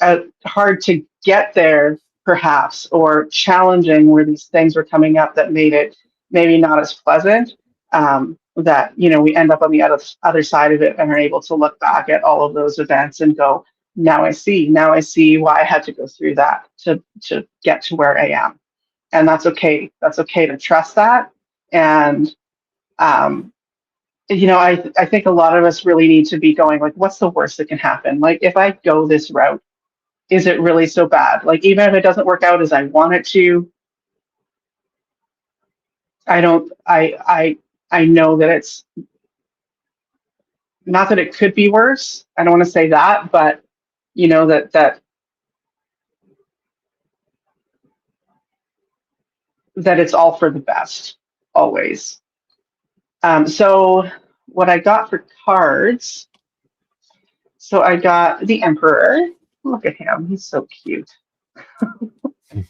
to get there, perhaps, or challenging, where these things were coming up that made it maybe not as pleasant, that, we end up on the other side of it and are able to look back at all of those events and go, now I see why I had to go through that to get to where I am. And that's okay. That's okay to trust that. And, I think a lot of us really need to be going, like, what's the worst that can happen? Like, if I go this route, is it really so bad? Like, even if it doesn't work out as I want it to, I know that it's not that it could be worse. I don't want to say that, but that it's all for the best, always. So what I got for cards, so I got the Emperor. Look at him, he's so cute. I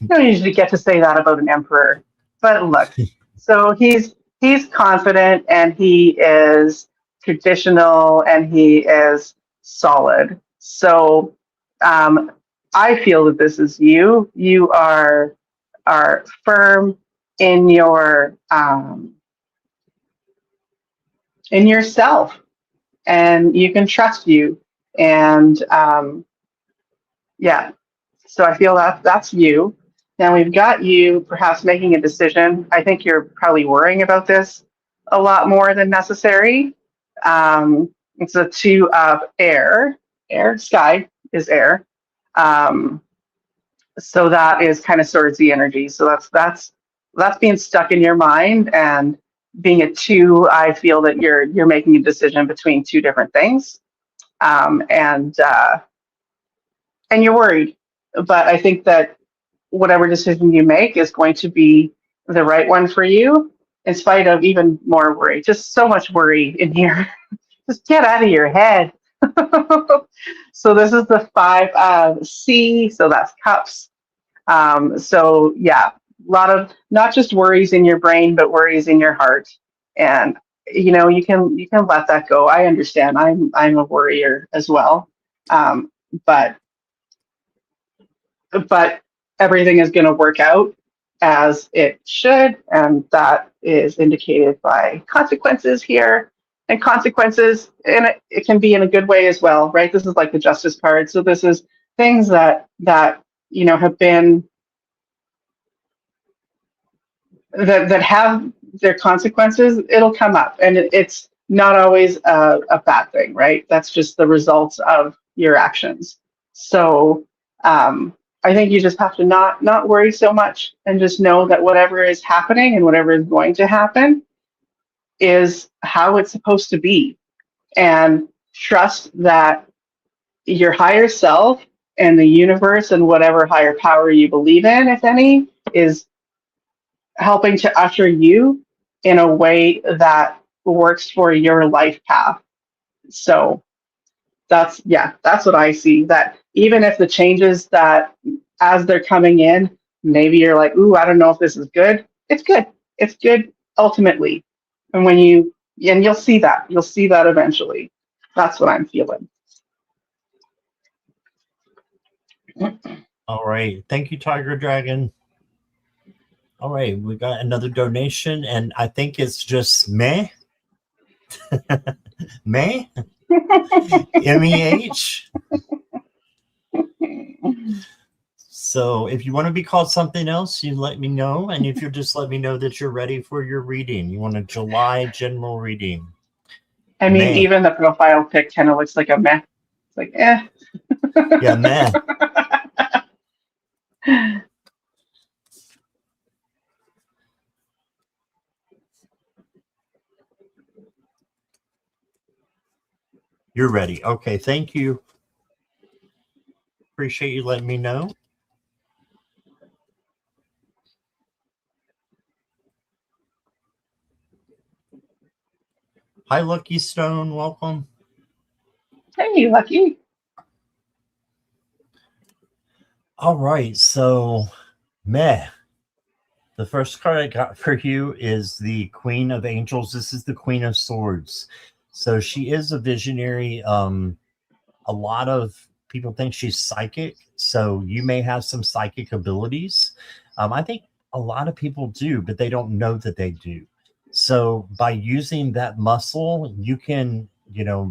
don't usually get to say that about an emperor, but look, so he's confident, and he is traditional, and he is solid. So I feel that this is you. You are firm in in yourself, and you can trust you. And yeah, so I feel that that's you. Now we've got you perhaps making a decision. I think you're probably worrying about this a lot more than necessary. It's a 2 of air. Air, sky is air. So that is kind of swords the energy. So that's being stuck in your mind, and being a 2, I feel that you're making a decision between 2 different things, and you're worried. But I think that whatever decision you make is going to be the right one for you, in spite of even more worry. Just so much worry in here. Just get out of your head. So this is the 5 of C, so that's cups. So yeah, a lot of not just worries in your brain, but worries in your heart. And you can let that go. I understand. I'm a worrier as well. But everything is going to work out as it should, and that is indicated by consequences here. And consequences, and it can be in a good way as well, right? This is like the justice card. So this is things that have been that have their consequences. It'll come up, and it's not always a bad thing, right? That's just the results of your actions. So I think you just have to not worry so much, and just know that whatever is happening and whatever is going to happen is how it's supposed to be, and trust that your higher self and the universe and whatever higher power you believe in, if any, is helping to usher you in a way that works for your life path. So that's what I see. That even if the changes that as they're coming in, maybe you're like, ooh, I don't know if this is good. It's good. It's good ultimately. And you'll see that. You'll see that eventually. That's what I'm feeling. All right. Thank you, Tiger Dragon. All right. We got another donation, and I think it's just meh. Meh? MEH? So if you want to be called something else, you let me know. And if you just let me know that you're ready for your reading, you want a July general reading. I mean, even the profile pic kind of looks like a meh. It's like, eh. Yeah, meh. You're ready. Okay, thank you. Appreciate you letting me know. Hi, Lucky Stone. Welcome. Hey, Lucky. All right, so meh. The first card I got for you is the Queen of Angels. This is the Queen of Swords. So she is a visionary. A lot of people think she's psychic. So you may have some psychic abilities. I think a lot of people do, but they don't know that they do. So by using that muscle, you can,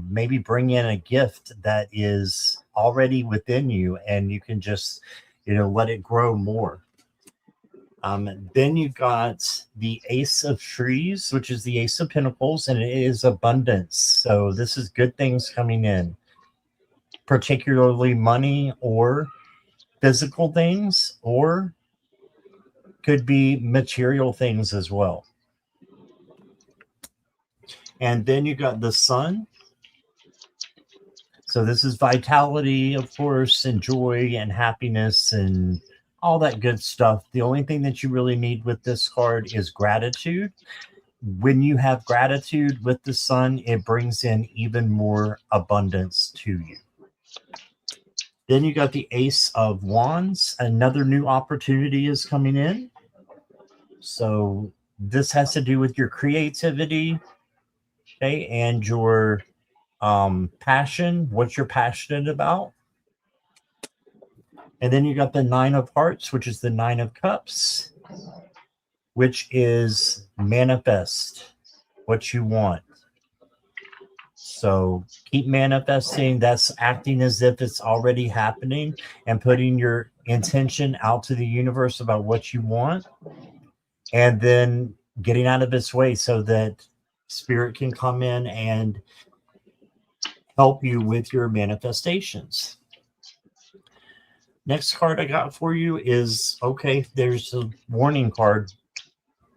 maybe bring in a gift that is already within you, and you can just, let it grow more. Then you got the Ace of Trees, which is the Ace of Pentacles, and it is abundance. So this is good things coming in, particularly money or physical things, or could be material things as well. And then you got the Sun. So this is vitality, of course, and joy and happiness and all that good stuff. The only thing that you really need with this card is gratitude. When you have gratitude with the Sun, it brings in even more abundance to you. Then you got the Ace of Wands. Another new opportunity is coming in. So this has to do with your creativity, okay, and your passion, what you're passionate about. And then you got the Nine of Hearts, which is the Nine of Cups, which is manifest what you want. So keep manifesting. That's acting as if it's already happening and putting your intention out to the universe about what you want, and then getting out of its way so that spirit can come in and help you with your manifestations. Next card I got for you is, okay, there's a warning card.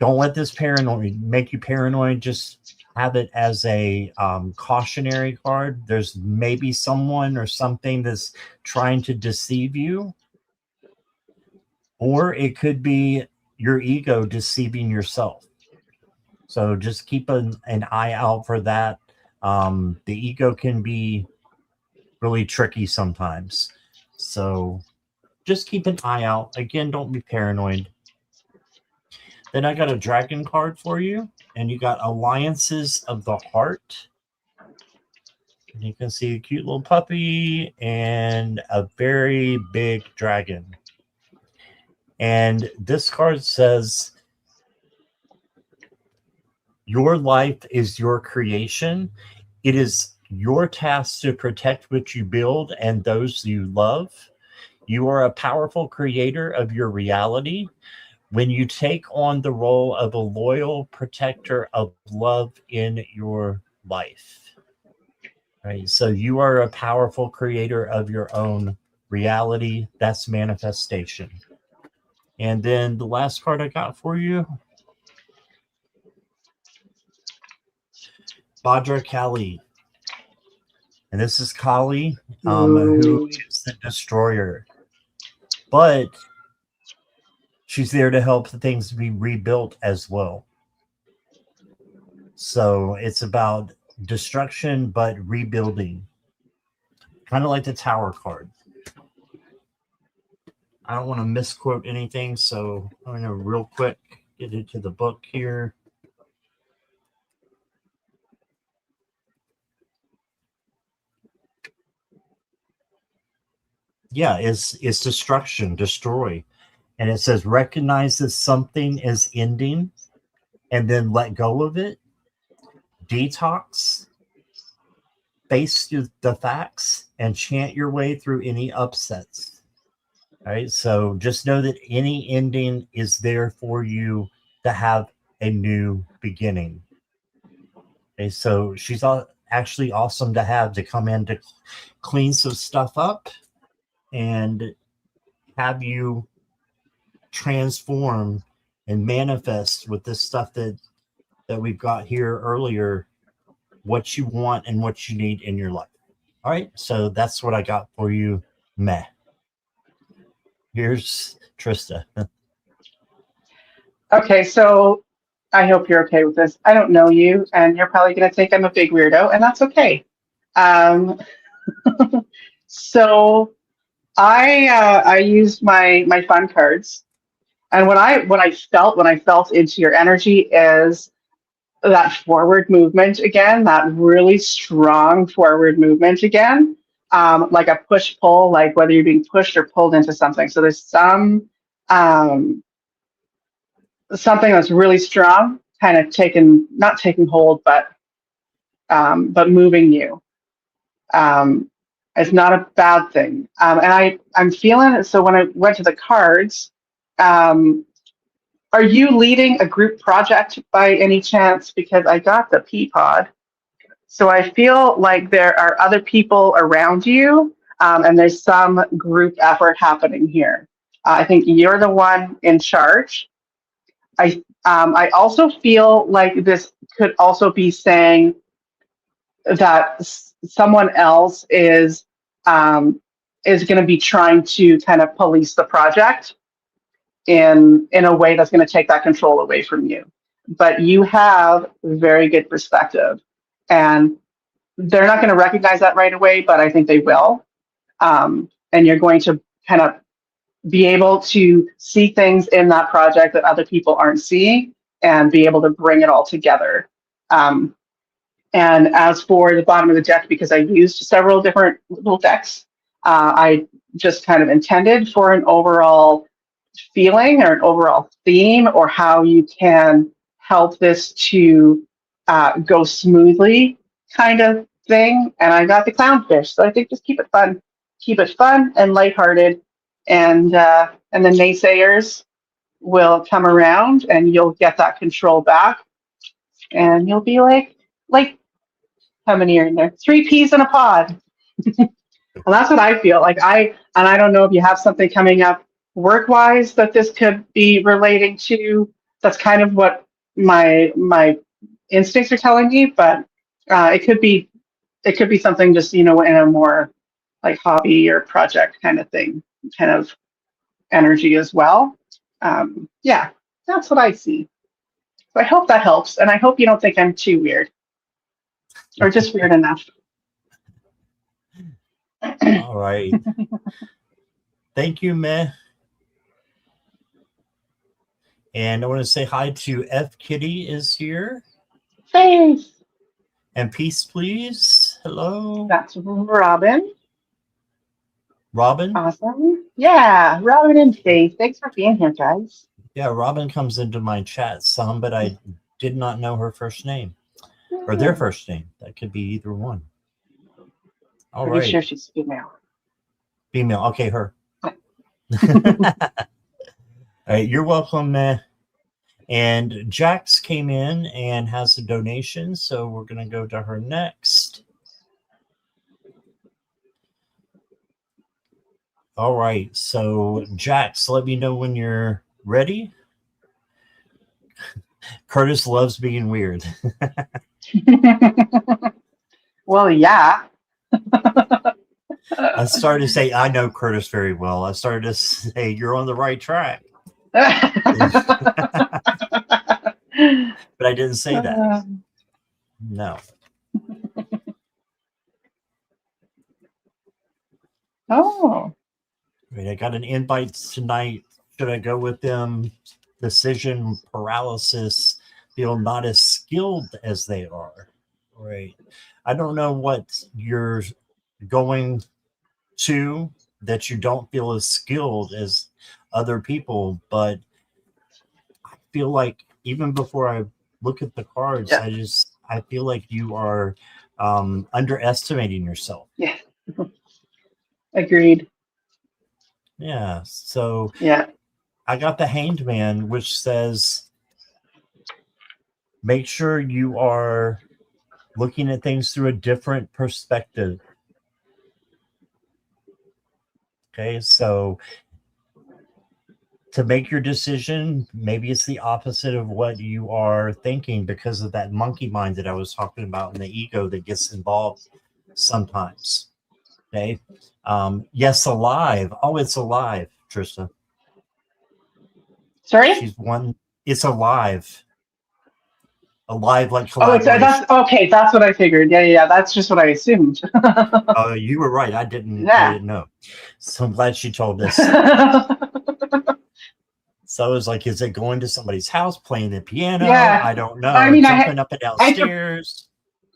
Don't let this paranoid make you paranoid. Just have it as a cautionary card. There's maybe someone or something that's trying to deceive you, or it could be your ego deceiving yourself. So just keep an eye out for that. The ego can be really tricky sometimes. So just keep an eye out. Again, don't be paranoid. Then I got a dragon card for you, and you got Alliances of the Heart. And you can see a cute little puppy and a very big dragon. And this card says, your life is your creation. It is your task to protect what you build and those you love. You are a powerful creator of your reality. When you take on the role of a loyal protector of love in your life, right? So you are a powerful creator of your own reality. That's manifestation. And then the last card I got for you, Bhadra Kali. And this is Kali, who is the destroyer. But she's there to help the things be rebuilt as well. So it's about destruction, but rebuilding. Kind of like the Tower card. I don't want to misquote anything, so I'm going to real quick get into the book here. Yeah, it's destruction, destroy. And it says recognize that something is ending and then let go of it. Detox, face the facts, and chant your way through any upsets. All right, so just know that any ending is there for you to have a new beginning. Okay, so she's actually awesome to have to come in to clean some stuff up and have you transform and manifest with this stuff that we've got here earlier, what you want and what you need in your life. All right, so that's what I got for you. Meh. Here's Trista. Okay, so I hope you're okay with this. I don't know you, and you're probably going to think I'm a big weirdo, and that's okay. So I used my fun cards, and what I felt into your energy is that forward movement again, that really strong forward movement again. like a push-pull, like whether you're being pushed or pulled into something. So there's um, something that's really strong, kind of not taking hold, but moving you. It's not a bad thing. And I'm feeling it. So when I went to the cards, are you leading a group project by any chance? Because I got the Peapod. So I feel like there are other people around you, and there's some group effort happening here. I think you're the one in charge. I also feel like this could also be saying that someone else is going to be trying to kind of police the project in a way that's going to take that control away from you. But you have very good perspective, and they're not going to recognize that right away, but I think they will. And you're going to kind of be able to see things in that project that other people aren't seeing and be able to bring it all together. And as for the bottom of the deck, because I used several different little decks, I just kind of intended for an overall feeling or an overall theme, or how you can help this to go smoothly, kind of thing. And I got the clownfish, so I think just keep it fun and lighthearted, and the naysayers will come around, and you'll get that control back, and you'll be like how many are in there? 3 peas in a pod. And that's what I feel like. I don't know if you have something coming up work-wise that this could be relating to. That's kind of what my instincts are telling me, but it could be something just, in a more like hobby or project kind of thing, kind of energy as well. Yeah, that's what I see. So I hope that helps, and I hope you don't think I'm too weird, or just weird enough. All right. Thank you, Meh. And I want to say hi to F Kitty is here. Thanks. And peace, please. Hello. That's Robin. Robin? Awesome. Yeah, Robin and Faith. Thanks for being here, guys. Yeah, Robin comes into my chat some, but I did not know her first name. Or their first name. That could be either one. All Pretty right. sure she's female. Female. Okay, her. All right, you're welcome, Meh. And Jax came in and has a donation, so we're going to go to her next. All right, so Jax, let me know when you're ready. Curtis loves being weird. Well, yeah. I started to say, I know Curtis very well. I started to say, you're on the right track. But I didn't say that. No. Oh. Wait, I got an invite tonight. Should I go with them? Decision paralysis. Feel not as skilled as they are. Right. I don't know what you're going to that you don't feel as skilled as other people, but I feel like even before I look at the cards, Yeah. I feel like you are underestimating yourself. Yeah. Agreed. Yeah. So yeah, I got the Hanged Man, which says make sure you are looking at things through a different perspective. Okay, so to make your decision, maybe it's the opposite of what you are thinking because of that monkey mind that I was talking about and the ego that gets involved sometimes. Okay. Yes, alive. Oh, it's alive, Trista. Sorry? She's one. It's alive. Alive like collaboration. That's okay. That's what I figured. Yeah. That's just what I assumed. Oh, you were right. I didn't know. So I'm glad she told us. So I was like, is it going to somebody's house playing the piano? Yeah. I don't know. I mean, jumping up and downstairs.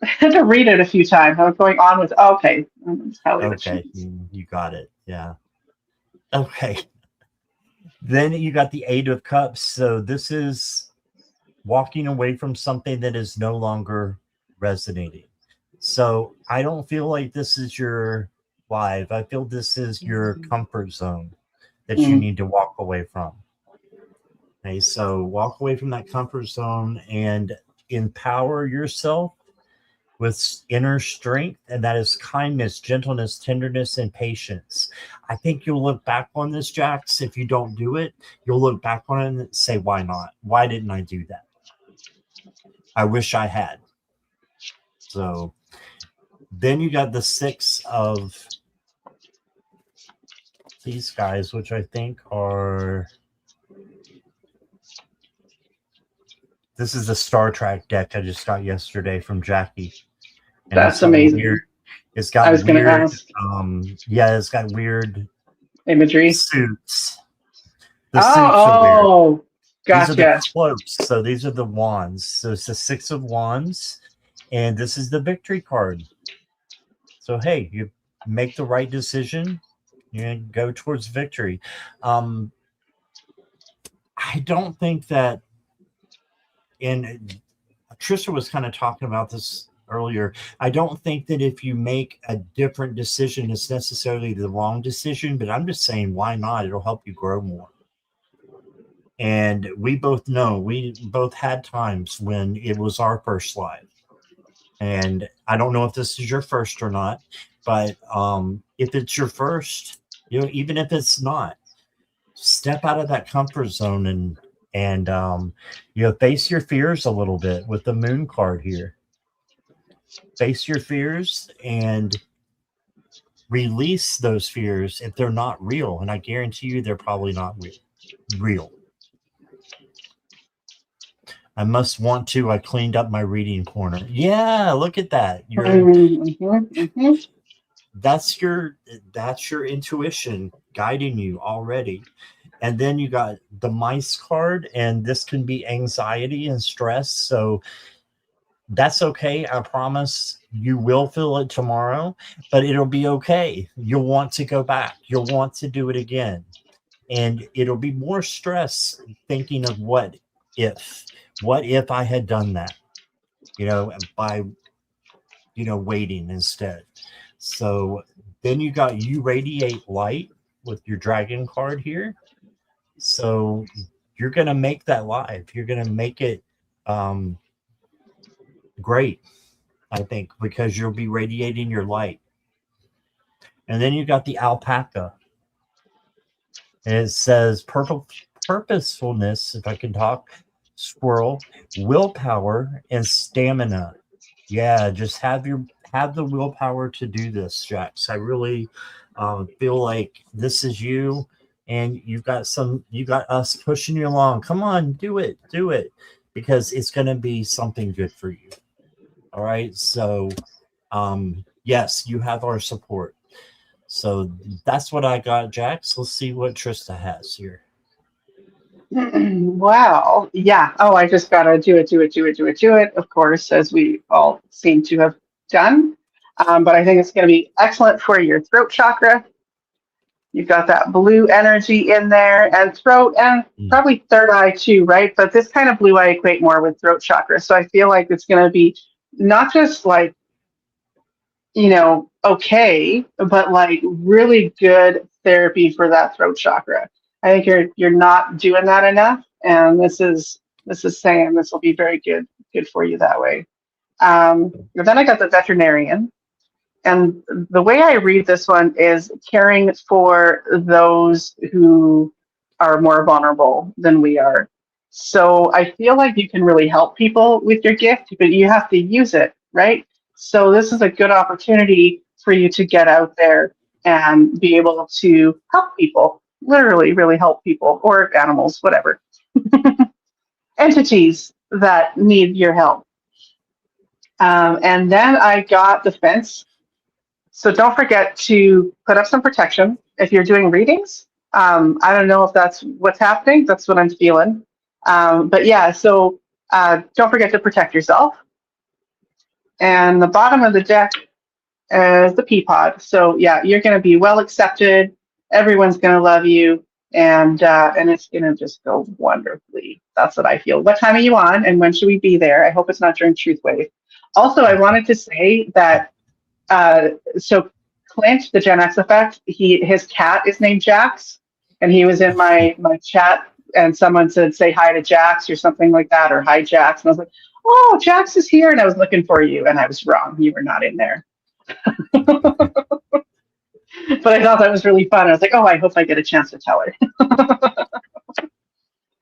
I had to read it a few times. I was going on with, okay, that's how it Okay, should. you got it. Yeah. Okay. Then you got the Eight of Cups. So this is walking away from something that is no longer resonating. So I don't feel like this is your life. I feel this is your comfort zone that you Mm. need to walk away from. Okay, so walk away from that comfort zone and empower yourself with inner strength, and that is kindness, gentleness, tenderness, and patience. I think you'll look back on this, Jax. If you don't do it, you'll look back on it and say, why not? Why didn't I do that? I wish I had. So then you got the Six of these guys, which I think are, this is the Star Trek deck I just got yesterday from Jackie. And That's amazing. It's I got was going to weird, ask it's got weird imagery. suits. The suits are weird. Oh, These are the gotcha. cloaks. So these are the wands. So it's the Six of Wands. And this is the victory card. So, hey, you make the right decision, you go towards victory. I don't think that, and Trista was kind of talking about this earlier. I don't think that if you make a different decision, it's necessarily the wrong decision, but I'm just saying, why not? It'll help you grow more. And we both know, we both had times when it was our first life. And I don't know if this is your first or not, but if it's your first, even if it's not, step out of that comfort zone and face your fears a little bit with the Moon card here. Face your fears and release those fears if they're not real. And I guarantee you they're probably not real. I must want to. I cleaned up my reading corner. Yeah, look at that. That's your intuition guiding you already. And then you got the Mice card, and this can be anxiety and stress. So that's okay. I promise you will feel it tomorrow, but it'll be okay. You'll want to go back. You'll want to do it again. And it'll be more stress thinking of what if I had done that, by, waiting instead. So then you got you radiate light with your dragon card here. So you're going to make that live. You're going to make it great, I think, because you'll be radiating your light. And then you got the alpaca. And it says purposefulness, if I can talk, squirrel, willpower, and stamina. Yeah, just have the willpower to do this, Jax. I really feel like this is you, and you got us pushing you along. Come on, do it, because it's going to be something good for you. All right, so yes, you have our support. So that's what I got, Jax. Let's see what Trista has here. Wow. Yeah. Oh, I just gotta do it, of course, as we all seem to have done. But I think it's gonna be excellent for your throat chakra. You've got that blue energy in there, and throat, and probably third eye too, right? But this kind of blue I equate more with throat chakra. So I feel like it's gonna be not just like, okay, but like really good therapy for that throat chakra. I think you're not doing that enough, and this is saying this will be very good for you that way. But then I got the veterinarian, and the way I read this one is caring for those who are more vulnerable than we are. So I feel like you can really help people with your gift, but you have to use it, right? So this is a good opportunity for you to get out there and be able to help people, literally, really help people, or animals, whatever, entities that need your help. And then I got the fence. So don't forget to put up some protection if you're doing readings. I don't know if that's what's happening. That's what I'm feeling. But yeah, so don't forget to protect yourself. And the bottom of the deck is the Peapod. So yeah, you're going to be well accepted. Everyone's going to love you, and it's going to just go wonderfully. That's what I feel. What time are you on, and when should we be there? I hope it's not during Truth Wave. Also, I wanted to say that so Clint, the Gen X Effect, his cat is named Jax, and he was in my chat, and someone said say hi to Jax or something like that, or hi Jax, and I was like, oh, Jax is here, and I was looking for you, and I was wrong. You were not in there. But I thought that was really fun. I was like, oh, I hope I get a chance to tell her.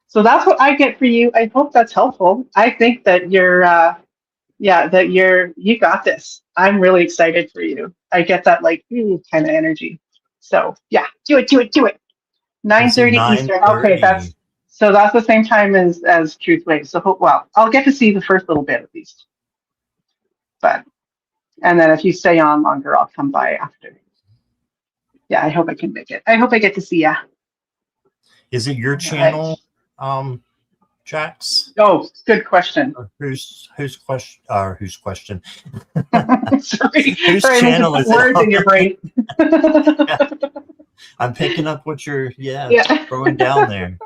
So that's what I get for you. I hope that's helpful. I think that you got this. I'm really excited for you. I get that like kind of energy. So yeah, do it. 9:30 Eastern. Okay, that's the same time as Truth Wave. So I'll get to see the first little bit at least. And then if you stay on longer, I'll come by after. Yeah, I hope I can make it. I hope I get to see ya. Is it your channel, Jax? Oh, good question. Whose question? Whose question? Sorry, whose channel is words in your brain? Yeah. I'm picking up what you're throwing down there.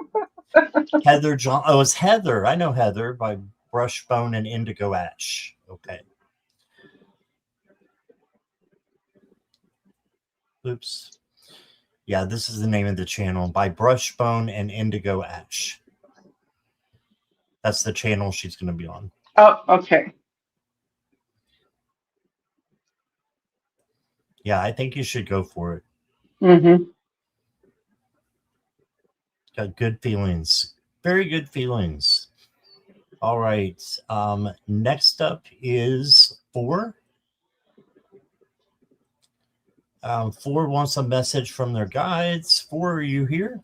Heather John. Oh, it's Heather. I know Heather by Brushbone and Indigo Ash. Okay. Oops. Yeah, this is the name of the channel, by Brushbone and Indigo Ash. That's the channel she's going to be on. Oh, okay. Yeah, I think you should go for it. Mm-hmm. Got good feelings. Very good feelings. All right. Next up is 4. 4 wants a message from their guides. 4, are you here?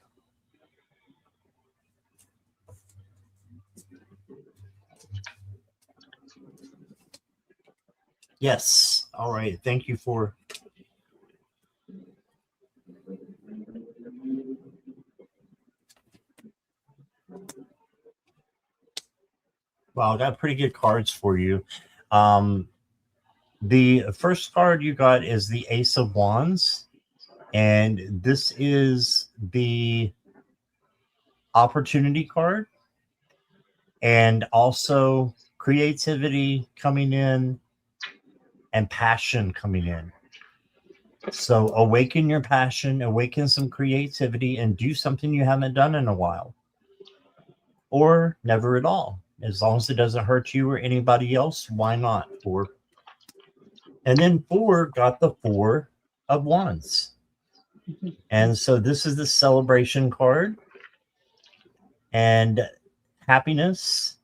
Yes. All right. Thank you for. Well, I got pretty good cards for you. The first card you got is the Ace of Wands, and this is the opportunity card, and also creativity coming in and passion coming in. So awaken your passion, awaken some creativity, and do something you haven't done in a while, or never at all. As long as it doesn't hurt you or anybody else, why not? 4. And then 4 got the 4 of Wands. And so this is the celebration card. And happiness,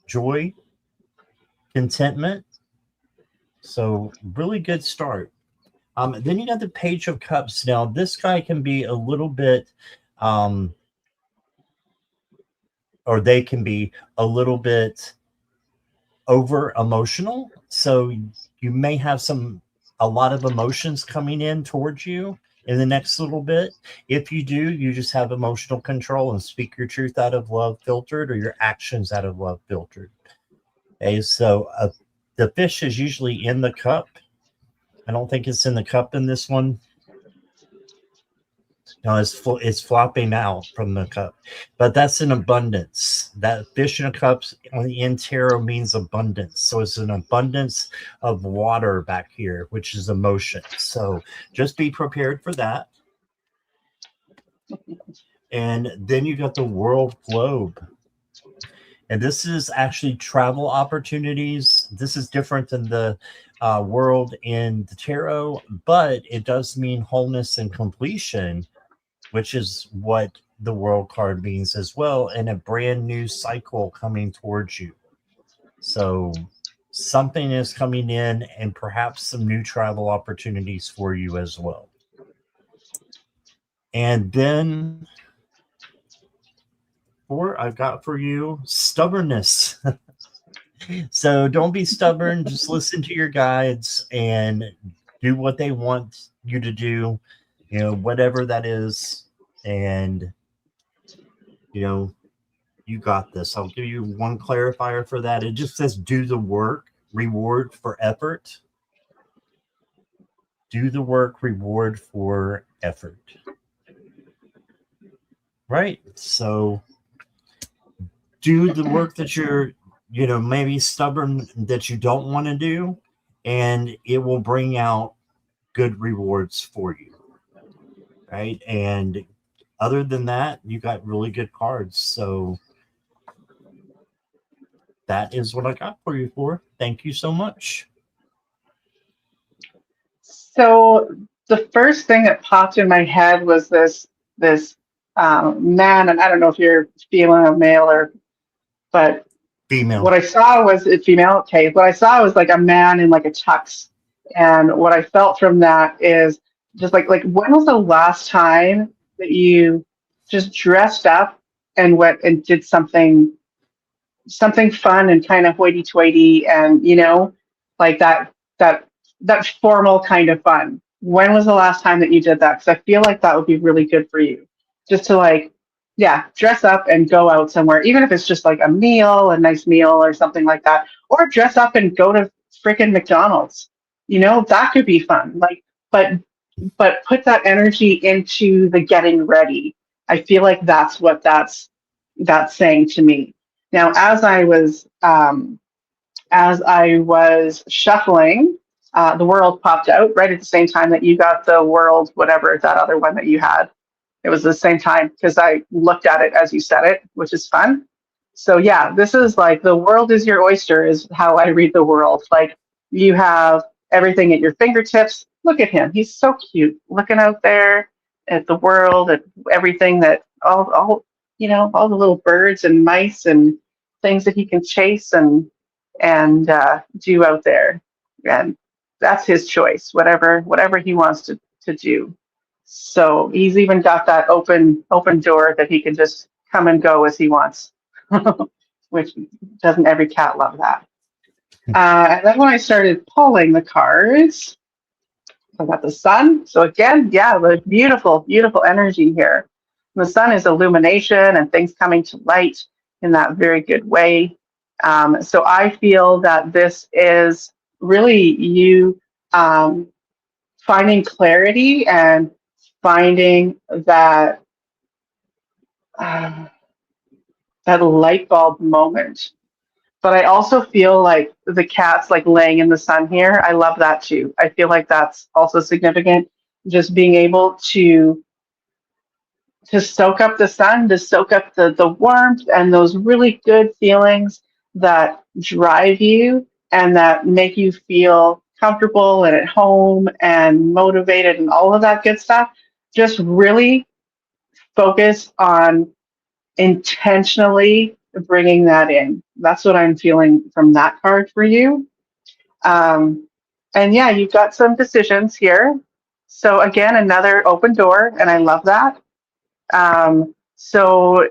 joy, contentment. So really good start. Then you got the Page of Cups. Now, this guy can be a little bit, or they can be a little bit over emotional. So you may have a lot of emotions coming in towards you in the next little bit. If you do, you just have emotional control and speak your truth out of love filtered, or your actions out of love filtered. Okay, so the fish is usually in the cup. I don't think it's in the cup in this one. No, it's flopping out from the cup, but that's an abundance. That fish in a cup on the end tarot means abundance. So it's an abundance of water back here, which is emotion. So just be prepared for that. And then you got the World Globe. And this is actually travel opportunities. This is different than the world in the tarot, but it does mean wholeness and completion, which is what the world card means as well, and a brand new cycle coming towards you. So something is coming in, and perhaps some new travel opportunities for you as well. And then 4, I've got for you stubbornness. So don't be stubborn. Just listen to your guides and do what they want you to do, whatever that is. And, you got this. I'll give you one clarifier for that. It just says do the work. reward for effort. Do the work, reward for effort. Right? So do the work that you're, maybe stubborn that you don't want to do, and it will bring out good rewards for you. Right? And other than that, you got really good cards. So that is what I got for you for. Thank you so much. So the first thing that popped in my head was this man, and I don't know if you're female or male, but Female. what I saw was a female. Okay, what I saw was like a man in like a tux, and what I felt from that is just like when was the last time that you just dressed up and went and did something fun and kind of hoity-toity, and like that formal kind of fun. When was the last time that you did that? Because I feel like that would be really good for you, just to like, yeah, dress up and go out somewhere, even if it's just like a nice meal or something like that, or dress up and go to freaking McDonald's. That could be fun. Like, but put that energy into the getting ready. I feel like that's what that's saying to me. Now, as I was shuffling, the world popped out right at the same time that you got the world, whatever that other one that you had. It was the same time because I looked at it as you said it, which is fun. So yeah, this is like the world is your oyster is how I read the world. Like you have everything at your fingertips. Look at him. He's so cute looking out there at the world, at everything that all the little birds and mice and things that he can chase and do out there. And that's his choice, whatever he wants to do. So he's even got that open door that he can just come and go as he wants, which doesn't every cat love that? And then when I started pulling the cards, I got the sun. So again, yeah, the beautiful, beautiful energy here. The sun is illumination and things coming to light in that very good way. So I feel that this is really you finding clarity and finding uh, that light bulb moment. But I also feel like the cat's like laying in the sun here. I love that too. I feel like that's also significant. Just being able to soak up the sun, to soak up the warmth and those really good feelings that drive you and that make you feel comfortable and at home and motivated and all of that good stuff. Just really focus on intentionally bringing that in. That's what I'm feeling from that card for you. Um, and yeah, you've got some decisions here. So again, another open door, and I love that. So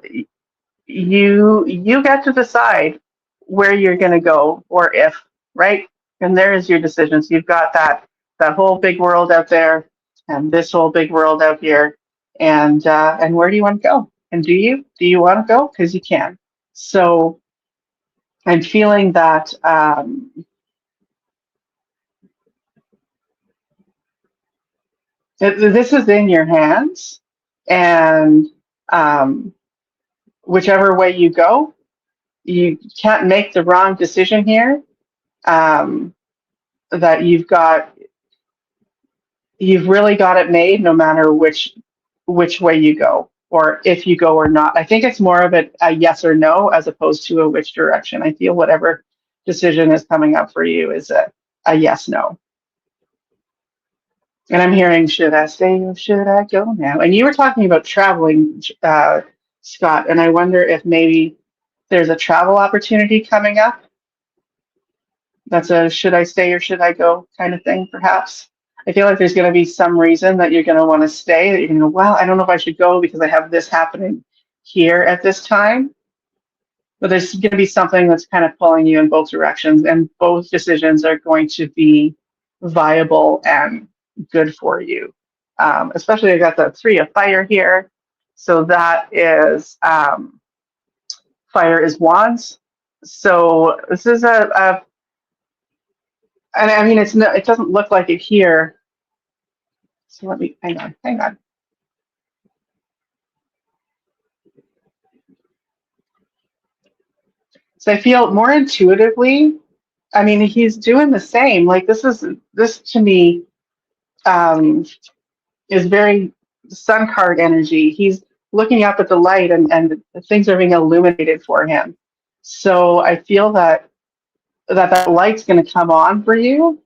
you get to decide where you're going to go or if, right? And there's your decisions. You've got that whole big world out there and this whole big world out here, and where do you want to go? And do you want to go? Because you can. So I'm feeling that this is in your hands, and um, whichever way you go, you can't make the wrong decision here. Um, that you've really got it made, no matter which way you go, or if you go or not. I think it's more of a yes or no as opposed to a which direction. I feel whatever decision is coming up for you is a yes no. And I'm hearing, should I stay or should I go now? And you were talking about traveling, Scott, and I wonder if maybe there's a travel opportunity coming up. That's a should I stay or should I go kind of thing, perhaps. I feel like there's going to be some reason that you're going to want to stay, that you're going to go, well, I don't know if I should go because I have this happening here at this time. But there's going to be something that's kind of pulling you in both directions, and both decisions are going to be viable and good for you. Especially I got the three of fire here. So that is fire is wands. So this is And I mean, it doesn't look like it here. So let me, hang on. So I feel more intuitively, I mean, he's doing the same. Like this to me is very sun card energy. He's looking up at the light and things are being illuminated for him. So I feel that light's going to come on for you.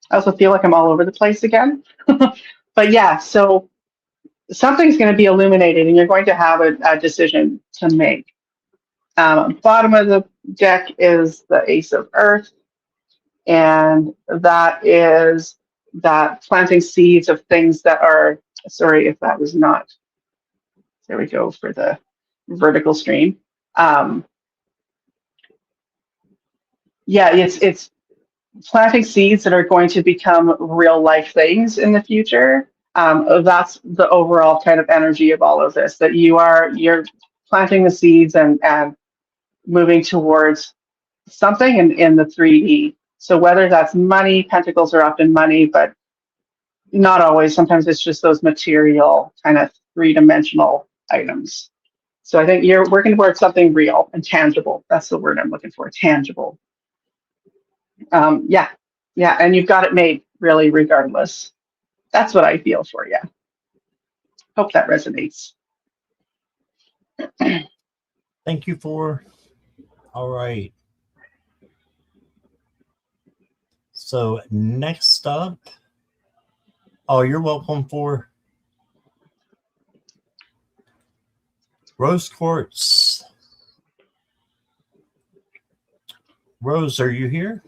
I also feel like I'm all over the place again. But yeah, so something's going to be illuminated and you're going to have a decision to make. Bottom of the deck is the Ace of Earth, and that is that planting seeds of things that are, sorry if that was not, there we go for the vertical stream. Yeah, it's planting seeds that are going to become real life things in the future. That's the overall kind of energy of all of this, that you're planting the seeds and moving towards something in the 3D. So whether that's money, pentacles are often money, but not always. Sometimes it's just those material kind of three-dimensional items. So I think you're working towards something real and tangible. That's the word I'm looking for, tangible. Yeah, and you've got it made, really, regardless. That's what I feel for you. Hope that resonates. Thank you for. All right. So next up, oh, you're welcome for Rose Quartz. Rose, are you here?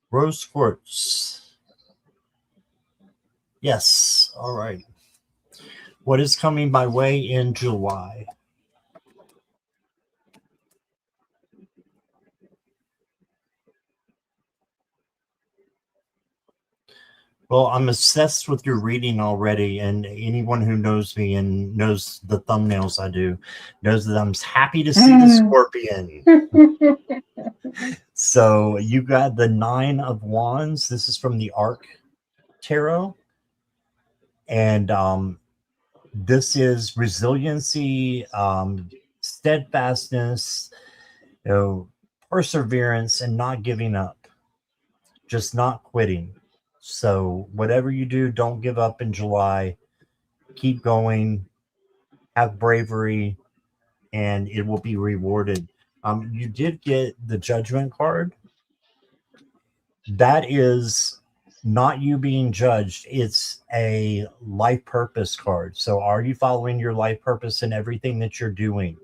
Rose Quartz. Yes. All right. What is coming my way in July? Well, I'm obsessed with your reading already, and anyone who knows me and knows the thumbnails I do knows that I'm happy to see the scorpion. So you got the 9 of Wands. This is from the Arc Tarot. And this is resiliency, steadfastness, perseverance, and not giving up, just not quitting. So whatever you do, don't give up in July. Keep going, have bravery, and it will be rewarded. You did get the Judgment card. That is not you being judged. It's a life purpose card. So are you following your life purpose in everything that you're doing?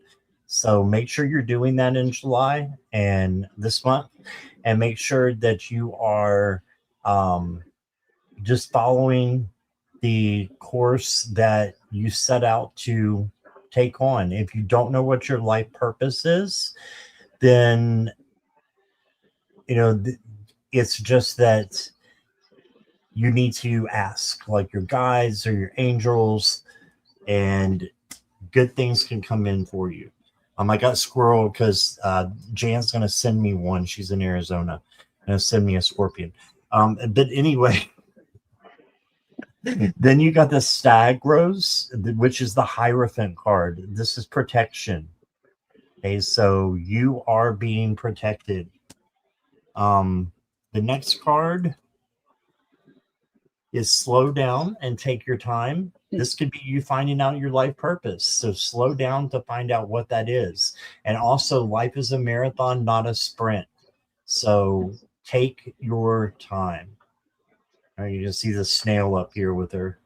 So make sure you're doing that in July and this month, and make sure that you are just following the course that you set out to take on. If you don't know what your life purpose is, then it's just that you need to ask like your guides or your angels, and good things can come in for you. I got squirrel because Jan's going to send me one. She's in Arizona. Going to send me a scorpion. But anyway, then you got the Stag Rose, which is the Hierophant card. This is protection. Okay, so you are being protected. The next card is slow down and take your time. This could be you finding out your life purpose. So slow down to find out what that is. And also, life is a marathon, not a sprint. So take your time. All right, you just see the snail up here with her.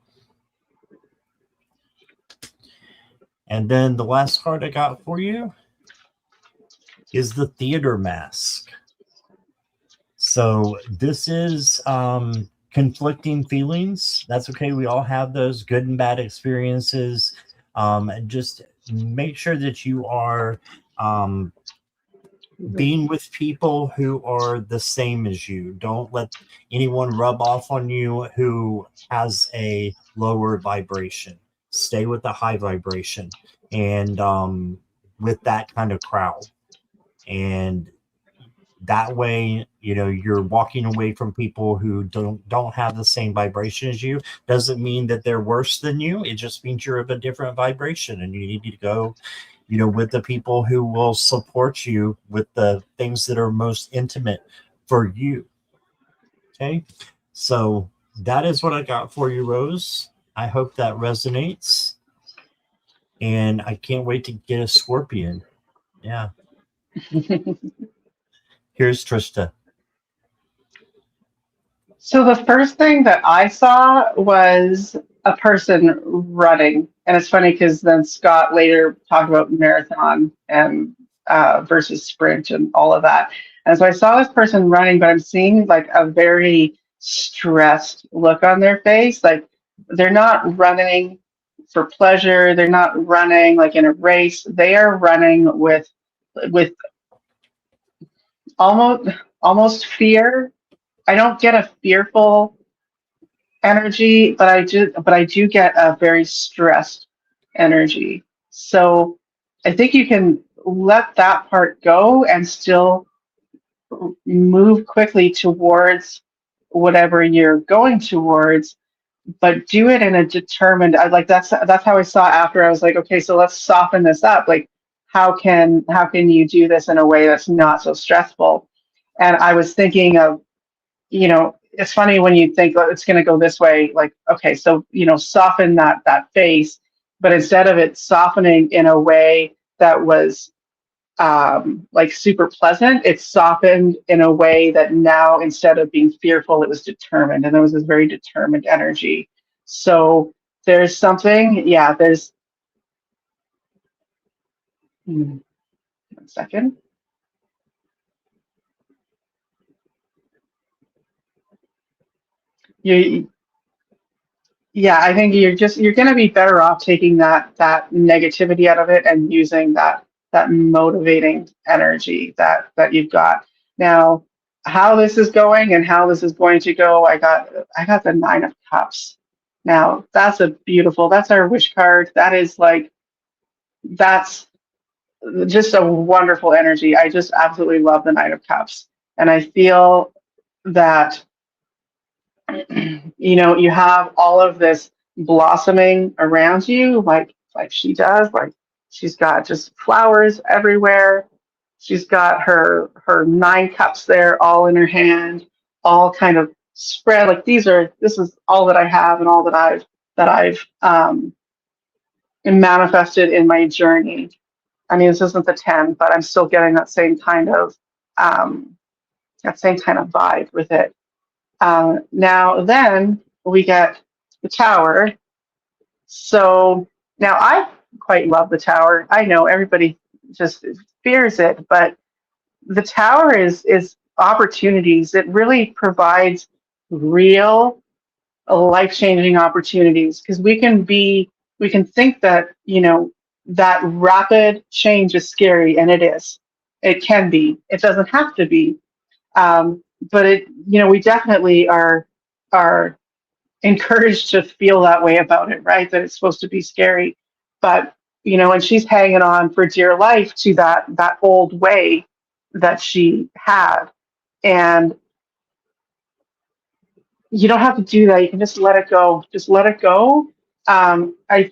And then the last card I got for you is the Theater Mask. So this is conflicting feelings. That's okay. We all have those good and bad experiences. Just make sure that you are being with people who are the same as you. Don't let anyone rub off on you who has a lower vibration. Stay with the high vibration and with that kind of crowd. And that way, you're walking away from people who don't have the same vibration as you. Doesn't mean that they're worse than you. It just means you're of a different vibration, and you need to go with the people who will support you with the things that are most intimate for you. Okay. So that is what I got for you, Rose. I hope that resonates. And I can't wait to get a scorpion. Yeah. Here's Trista. So the first thing that I saw was a person running, and it's funny because then Scott later talked about marathon and versus sprint and all of that. And so I saw this person running, but I'm seeing like a very stressed look on their face. Like they're not running for pleasure. They're not running like in a race. They are running with almost fear. I don't get a fearful energy, but I do get a very stressed energy. So I think you can let that part go and still move quickly towards whatever you're going towards, but do it in a determined. I like that's how I saw after. I was like, okay, so let's soften this up. Like, how can you do this in a way that's not so stressful? And I was thinking of, it's funny when you think, oh, it's going to go this way, like, okay, so, soften that face, but instead of it softening in a way that was like super pleasant, it softened in a way that now instead of being fearful, it was determined. And there was this very determined energy. So there's something, yeah, there's, 1 second. You, Yeah, I think you're going to be better off taking that negativity out of it and using that motivating energy that you've got. Now, how this is going and how this is going to go, I got the 9 of Cups. Now, that's our wish card. That's just a wonderful energy. I just absolutely love the 9 of Cups. And I feel that you have all of this blossoming around you, like she does. Like she's got just flowers everywhere. She's got her 9 cups there, all in her hand, all kind of spread. Like this is all that I have and all that I've manifested in my journey. I mean, this isn't the 10, but I'm still getting that same kind of vibe with it. Now then we get the Tower. So now I quite love the Tower. I know everybody just fears it, but the Tower is opportunities. It really provides real life-changing opportunities because we can think that that rapid change is scary, and it is. It can be. It doesn't have to be. But we definitely are encouraged to feel that way about it, right? That it's supposed to be scary. But, and she's hanging on for dear life to that old way that she had. And you don't have to do that. You can just let it go. Just let it go. I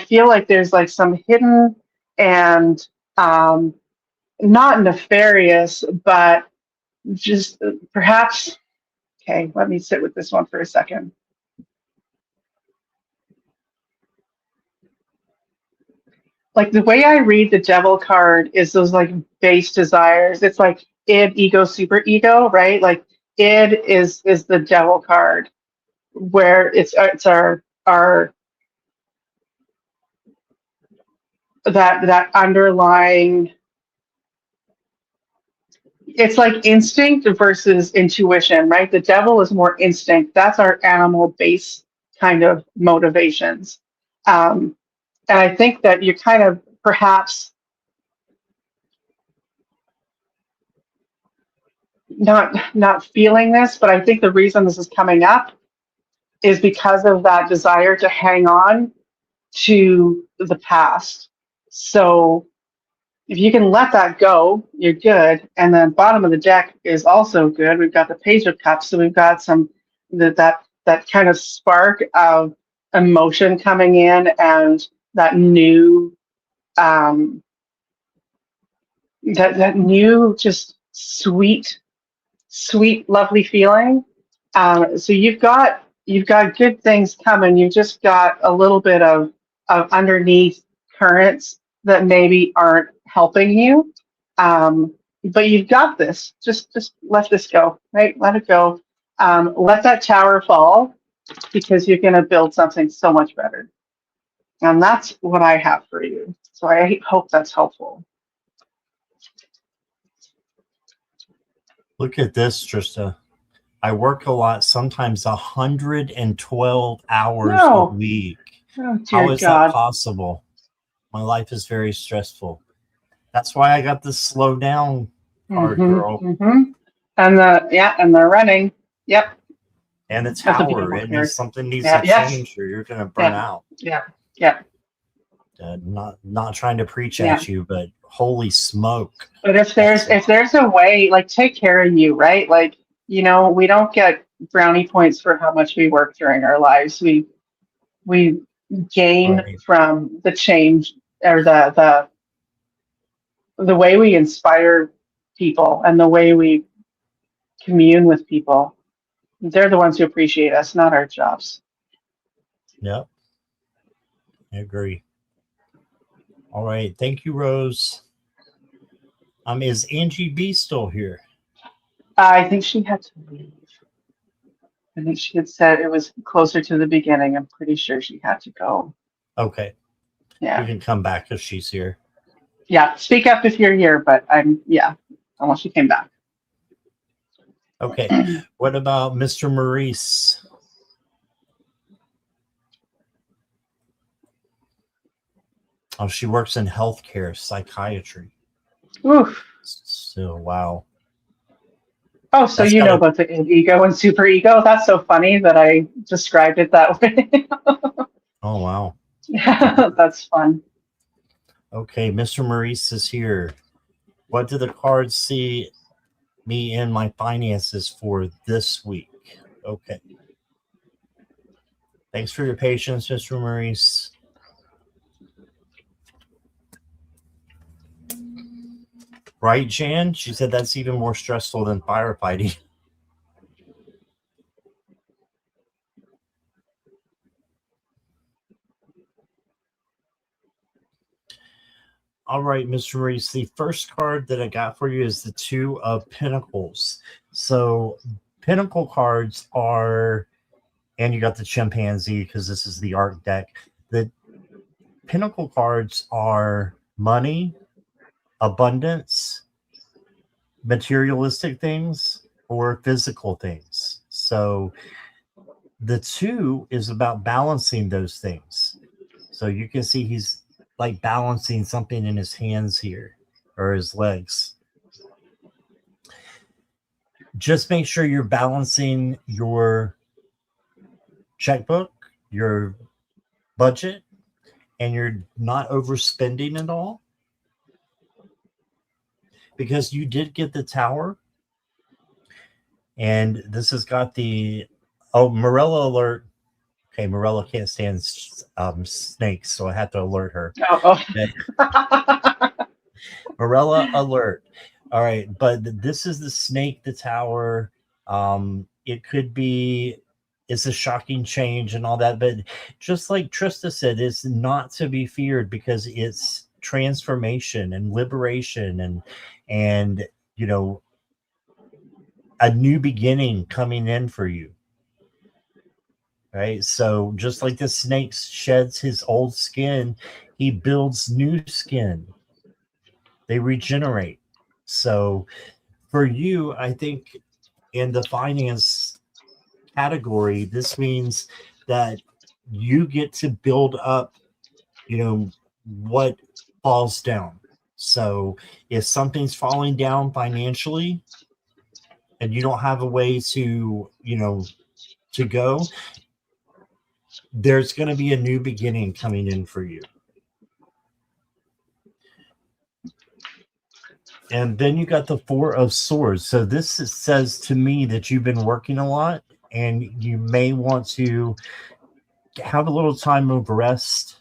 feel like there's like some hidden and not nefarious, but just perhaps. Okay, let me sit with this one for a second. Like the way I read the devil card is those like base desires. It's like id, ego, super ego, right? Like id is the devil card, where it's our that underlying. It's like instinct versus intuition, right? The devil is more instinct. That's our animal base kind of motivations. And I think that you're kind of perhaps not feeling this, but I think the reason this is coming up is because of that desire to hang on to the past. So if you can let that go, you're good. And then bottom of the deck is also good. We've got the Page of Cups, so we've got some that kind of spark of emotion coming in, and that new that new just sweet, lovely feeling. So you've got good things coming. You've just got a little bit of underneath currents that maybe aren't helping you. But you've got this. Just let this go, right? Let it go. Let that tower fall, because you're going to build something so much better. And that's what I have for you. So I hope that's helpful. Look at this, Trista. I work a lot, sometimes 112 hours a No. week. Oh, How dear is that God. possible? My life is very stressful. That's why I got this slow down card, girl. And they're running. Yep. And the That's a tower. beautiful It card. needs something needs Yeah. to Yes. change, or you're gonna burn Yeah. out. Yeah. Not trying to preach Yeah. at you, but holy smoke. But if there's a way, like, take care of you, right? Like, we don't get brownie points for how much we work during our lives. We gain Right. from the change, or the way we inspire people and the way we commune with people. They're the ones who appreciate us, not our jobs. Yep. I agree. All right. Thank you, Rose. Is Angie B still here? I think she had to leave. I think she had said it was closer to the beginning. I'm pretty sure she had to go. Okay. Yeah. You can come back if she's here. Yeah. Speak up if you're here, but unless she came back. Okay. What about Mr. Maurice? Oh, she works in healthcare, psychiatry. Oof. So, wow. Oh, so That's you know gotta, about the ego and super ego. That's so funny that I described it that way. oh, wow. That's fun. Okay, Mr. Maurice is here. What do the cards see me in my finances for this week? Okay. Thanks for your patience, Mr. Maurice. Right, Jan? She said that's even more stressful than firefighting. All right, Mr. Maurice, the first card that I got for you is the Two of Pentacles. So Pentacle cards are, and you got the chimpanzee because this is the art deck. The Pentacle cards are money, abundance, materialistic things, or physical things. So the two is about balancing those things. So you can see he's like balancing something in his hands here, or his legs. Just make sure you're balancing your checkbook, your budget, and you're not overspending at all. Because you did get the tower. And this has got the, Morella alert. Okay, Morella can't stand snakes, so I had to alert her. Oh. Morella alert. All right, but this is the snake, the tower. It could be, it's a shocking change and all that, but just like Trista said, it's not to be feared because it's transformation and liberation and a new beginning coming in for you. Right? So just like the snake sheds his old skin, he builds new skin. They regenerate. So for you, I think in the finance category, this means that you get to build up, what falls down. So if something's falling down financially, and you don't have a way to, to go, there's going to be a new beginning coming in for you. And then you got the Four of Swords. So this says to me that you've been working a lot, and you may want to have a little time of rest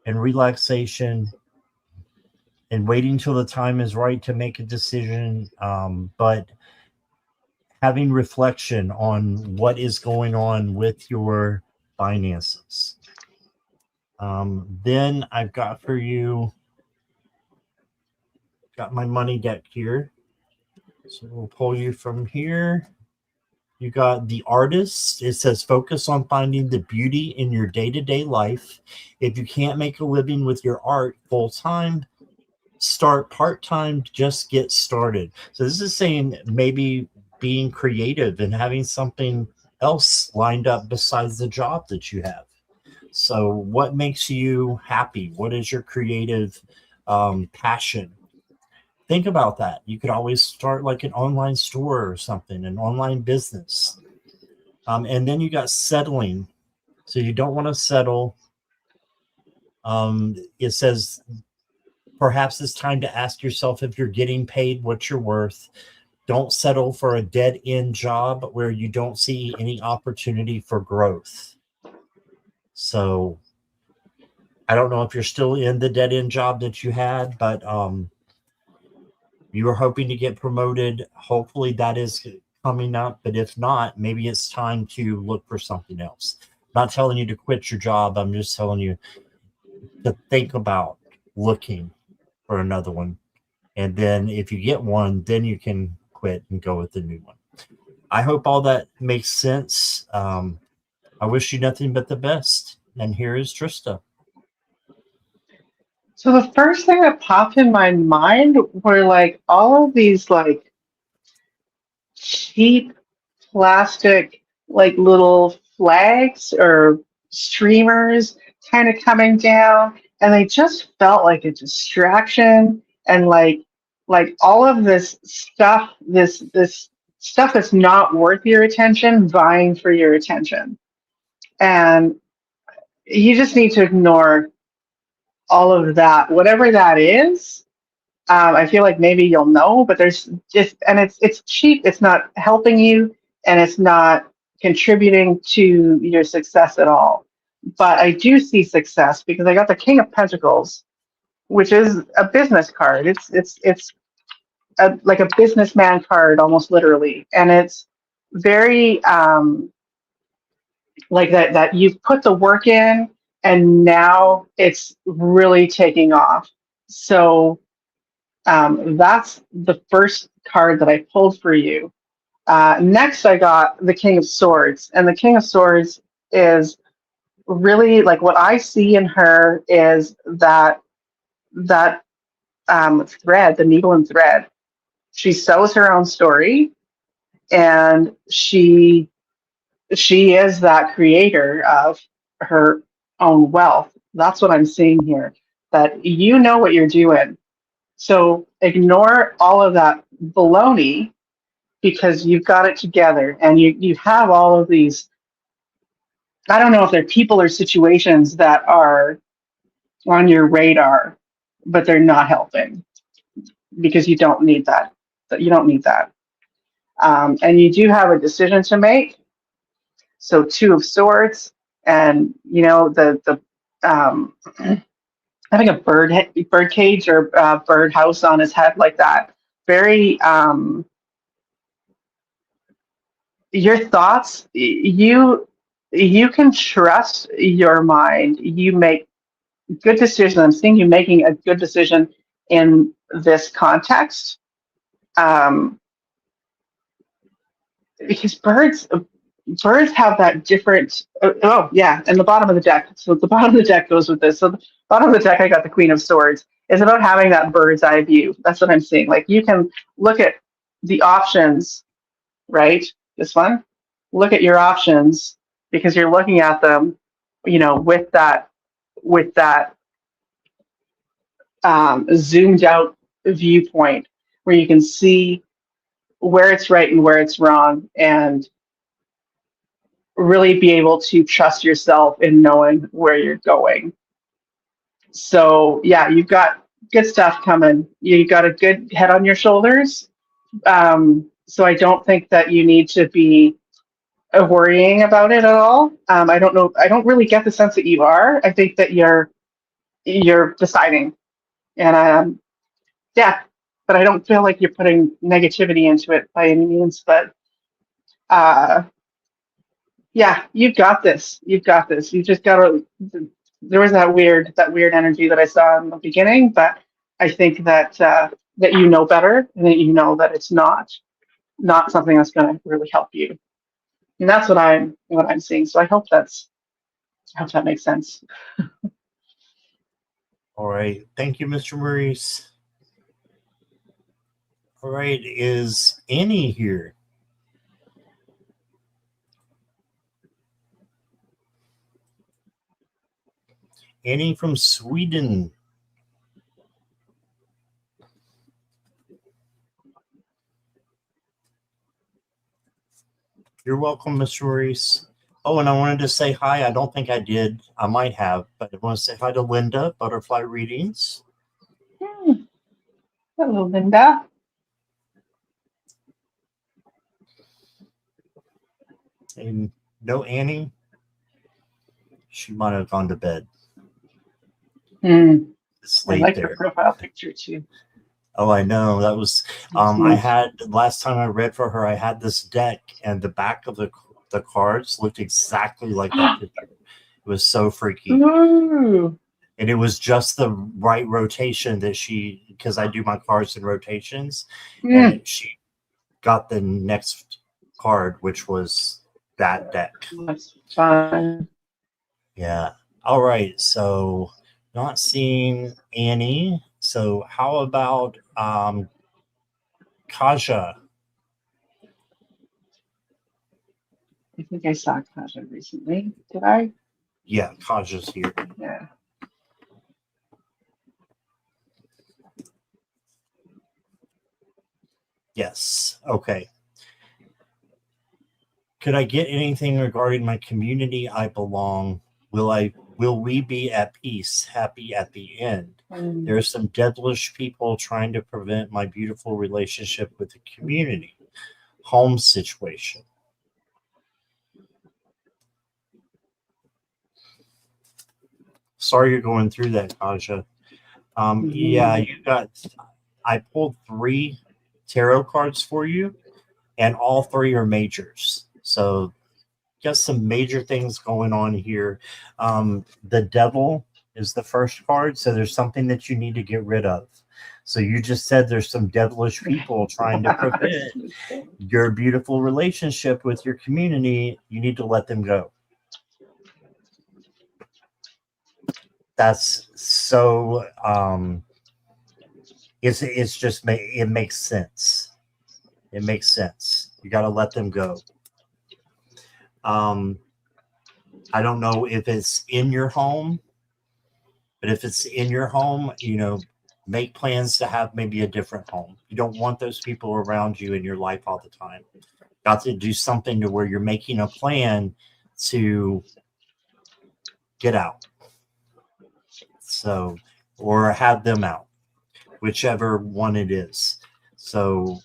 and relaxation and waiting till the time is right to make a decision. But having reflection on what is going on with your finances. Then I've got for you, got my money deck here. So we'll pull you from here. You got the Artist. It says focus on finding the beauty in your day-to-day life. If you can't make a living with your art full-time, start part-time, just get started. So this is saying maybe being creative and having something else lined up besides the job that you have. So what makes you happy? What is your creative passion? Think about that. You could always start like an online store or something, an online business. And then you got settling. So you don't want to settle. It says perhaps it's time to ask yourself if you're getting paid what you're worth. Don't settle for a dead-end job where you don't see any opportunity for growth. So I don't know if you're still in the dead-end job that you had, but you were hoping to get promoted. Hopefully that is coming up, but if not, maybe it's time to look for something else. I'm not telling you to quit your job. I'm just telling you to think about looking for another one. And then if you get one, then you can quit and go with the new one. I hope all that makes sense. I wish you nothing but the best. And here is Trista. So the first thing that popped in my mind were like all of these like cheap plastic like little flags or streamers kind of coming down, and they just felt like a distraction, and like all of this stuff, this stuff that's not worth your attention vying for your attention. And you just need to ignore all of that, whatever that is. I feel like maybe you'll know, but there's just, and it's cheap. It's not helping you, and it's not contributing to your success at all. But I do see success because I got the King of Pentacles, which is a business card. It's like a businessman card, almost literally, and it's very like that you've put the work in, and now it's really taking off. So that's the first card that I pulled for you. Next, I got the King of Swords, and the King of Swords is really like what I see in her is that thread, the needle and thread. She sews her own story, and she is that creator of her own wealth. That's what I'm seeing here. That you know what you're doing. So ignore all of that baloney because you've got it together, and you have all of these. I don't know if they're people or situations that are on your radar, but they're not helping because you don't need that. You don't need that. And you do have a decision to make. So Two of Swords, and you know the having a bird cage or bird house on his head like that. Very your thoughts. You can trust your mind. You make good decisions. I'm seeing you making a good decision in this context. Because birds have that different oh yeah, and the bottom of the deck. So the bottom of the deck goes with this. So the bottom of the deck I got the Queen of Swords. It's about having that bird's eye view. That's what I'm seeing. Like you can look at the options, right? This one. Look at your options because you're looking at them, you know, with that zoomed out viewpoint where you can see where it's right and where it's wrong, and really be able to trust yourself in knowing where you're going. So yeah, you've got good stuff coming. You got a good head on your shoulders. So I don't think that you need to be worrying about it at all. I don't know. I don't really get the sense that you are. I think that you're deciding, and yeah, but I don't feel like you're putting negativity into it by any means. But uh, yeah, you've got this. You've got this. You just got to. There was that weird energy that I saw in the beginning, but I think that that you know better, and that you know that it's not something that's going to really help you. And that's what I'm seeing. So I hope that makes sense. All right. Thank you, Mr. Maurice. All right. Is Annie here? Annie from Sweden. You're welcome, Mr. Maurice. Oh, and I wanted to say hi. I don't think I did. I might have, but I want to say hi to Linda, Butterfly Readings. Hello, Linda. And no Annie. She might have gone to bed. I Sleep like her there. profile picture too. Oh, I know. That was I had last time I read for her, I had this deck and the back of the cards looked exactly like that picture. It was so freaky. Ooh. And it was just the right rotation that because I do my cards in rotations, and she got the next card, which was that deck. That's fun. Yeah. All right. So not seeing Annie. So how about Kaja? I think I saw Kaja recently. Did I? Yeah, Kaja's here. Yeah. Yes. Okay. Could I get anything regarding my community I belong? Will we be at peace, happy at the end? There are some devilish people trying to prevent my beautiful relationship with the community. Home situation. Sorry you're going through that, Kaja. Yeah, I pulled 3 tarot cards for you, and all 3 are majors. So got some major things going on here. The devil is the first card, so there's something that you need to get rid of. So you just said there's some devilish people trying to prevent your beautiful relationship with your community. You need to let them go. That's so it's just it makes sense. It makes sense. You got to let them go. I don't know if it's in your home, but if it's in your home, make plans to have maybe a different home. You don't want those people around you in your life all the time. Got to do something to where you're making a plan to get out. So, or have them out, whichever one it is. So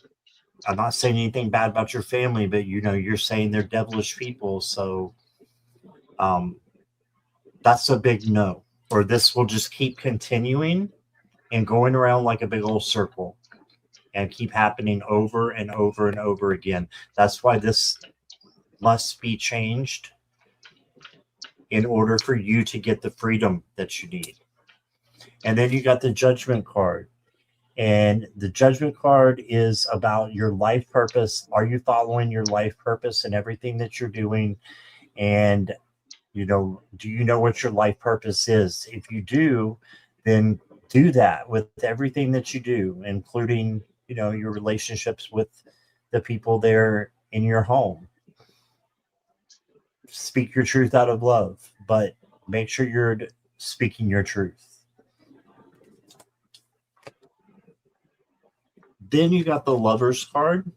I'm not saying anything bad about your family, but you're saying they're devilish people. So that's a big no. Or this will just keep continuing and going around like a big old circle and keep happening over and over and over again. That's why this must be changed in order for you to get the freedom that you need. And then you got the judgment card. And the judgment card is about your life purpose. Are you following your life purpose in everything that you're doing? And, do you know what your life purpose is? If you do, then do that with everything that you do, including, your relationships with the people there in your home. Speak your truth out of love, but make sure you're speaking your truth. Then you got the Lover's card.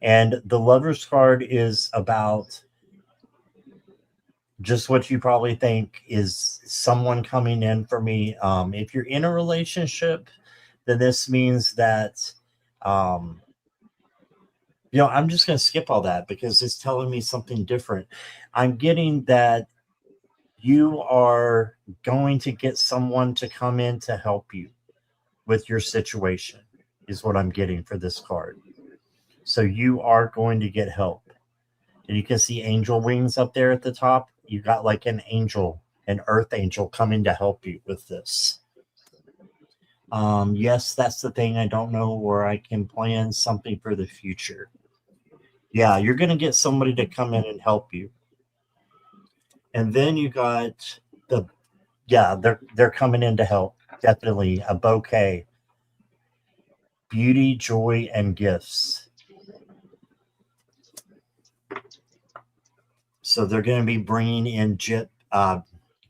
And the Lover's card is about just what you probably think is someone coming in for me. If you're in a relationship, then this means that, um, I'm just going to skip all that because it's telling me something different. I'm getting that you are going to get someone to come in to help you with your situation, is what I'm getting for this card. So you are going to get help. And you can see angel wings up there at the top. You got like an angel, an earth angel coming to help you with this. Yes, that's the thing. I don't know where I can plan something for the future. Yeah, you're going to get somebody to come in and help you. And then you got they're coming in to help. Definitely a bouquet. Beauty, joy, and gifts. So they're going to be bringing in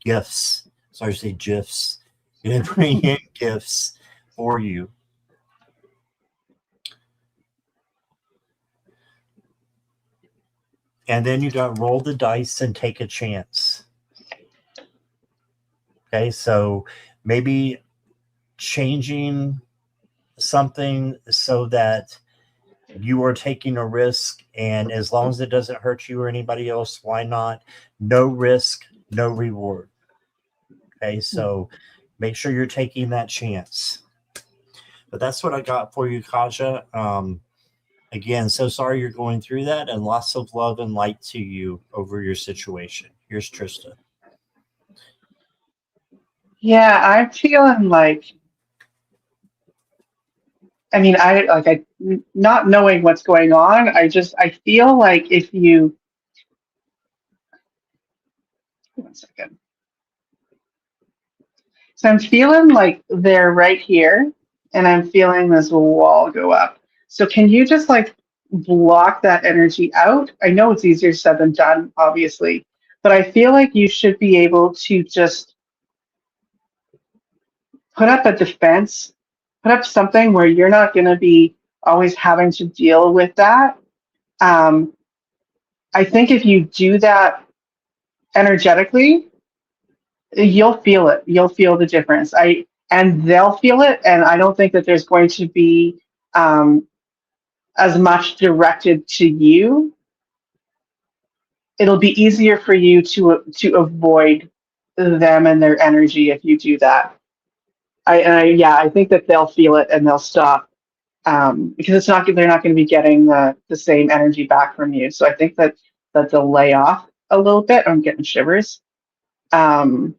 gifts. Sorry to say gifs. Going to bring in gifts for you. And then you got roll the dice and take a chance. Okay, so maybe changing something so that you are taking a risk, and as long as it doesn't hurt you or anybody else, why not? No risk, no reward. Okay, so make sure you're taking that chance. But that's what I got for you, Kaja. Again, so sorry you're going through that, and lots of love and light to you over your situation. Here's Trista. Yeah, I'm feeling like, I mean, not knowing what's going on, I feel like if you, one second. So I'm feeling like they're right here, and I'm feeling this wall go up. So can you just like block that energy out? I know it's easier said than done, obviously, but I feel like you should be able to just put up a defense, put up something where you're not going to be always having to deal with that. Um, I think if you do that energetically, you'll feel it. You'll feel the difference. And they'll feel it. And I don't think that there's going to be um, as much directed to you. It'll be easier for you to avoid them and their energy if you do that. I think that they'll feel it and they'll stop because they're not going to be getting the same energy back from you. So I think that they'll lay off a little bit. I'm getting shivers. Um,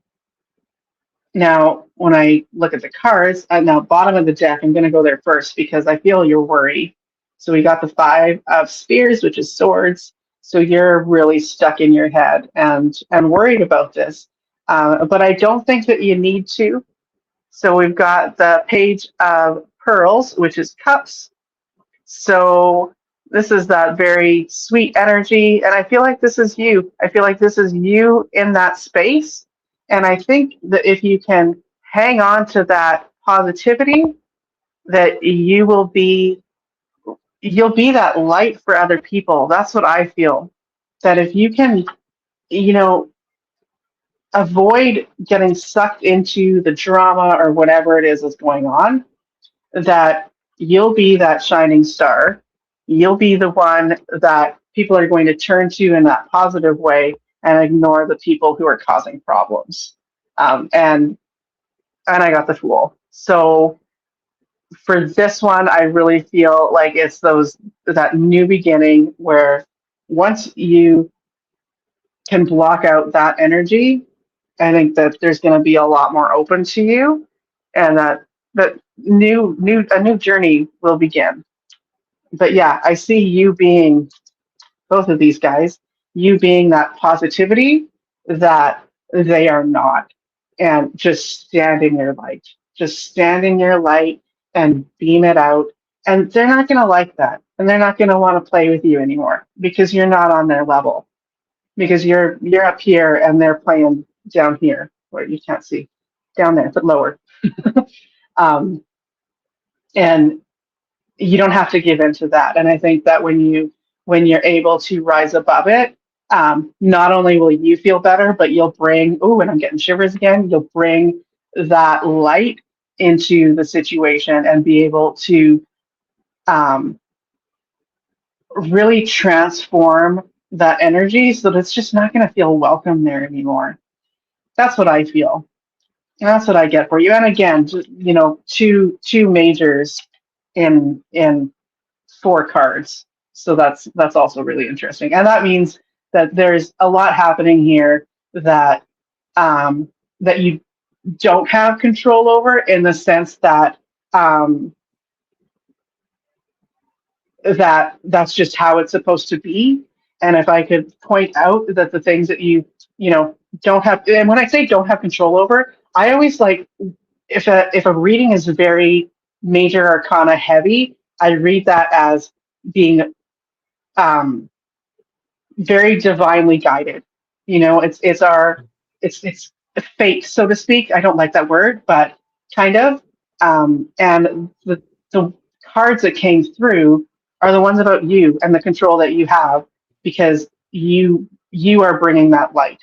Now, when I look at the cards, now bottom of the deck, I'm going to go there first because I feel you're worried. So we got the 5 of Spears, which is swords. So you're really stuck in your head and worried about this. But I don't think that you need to. So we've got the Page of Pearls, which is cups. So this is that very sweet energy. And I feel like this is you. I feel like this is you in that space. And I think that if you can hang on to that positivity, that you'll be that light for other people. That's what I feel. That if you can, you know, avoid getting sucked into the drama or whatever it is that's going on, that you'll be that shining star. You'll be the one that people are going to turn to in that positive way and ignore the people who are causing problems. And I got the Fool. So for this one, I really feel like it's that new beginning where once you can block out that energy, I think that there's going to be a lot more open to you, and that a new journey will begin. But yeah, I see you being both of these guys, you being that positivity that they are not, and just stand in your light, and beam it out. And they're not going to like that, and they're not going to want to play with you anymore because you're not on their level. Because you're up here and they're playing down here where you can't see down there, but lower. um, and you don't have to give in to that. And I think that when you're able to rise above it, not only will you feel better, but you'll bring, oh, and I'm getting shivers again, you'll bring that light into the situation and be able to um, really transform that energy so that it's just not going to feel welcome there anymore. That's what I feel. And that's what I get for you. And again, you know, two majors in 4 cards. So that's also really interesting. And that means that there's a lot happening here that that you don't have control over, in the sense that um, that's just how it's supposed to be. And if I could point out that the things that you know don't have, and when I say don't have control over, I always like, if a reading is very major arcana heavy, I read that as being um, very divinely guided. You know, it's fate, so to speak. I don't like that word, but kind of. And the cards that came through are the ones about you and the control that you have, because you are bringing that light,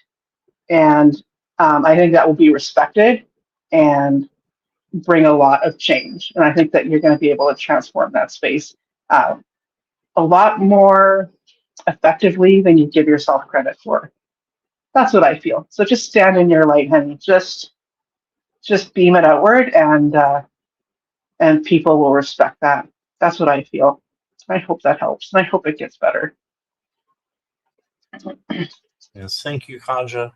and I think that will be respected and bring a lot of change. And I think that you're going to be able to transform that space uh, a lot more effectively than you give yourself credit for. That's what I feel. So just stand in your light, honey. Just beam it outward, and people will respect that. That's what I feel. I hope that helps, and I hope it gets better. Yes, thank you, Kaja.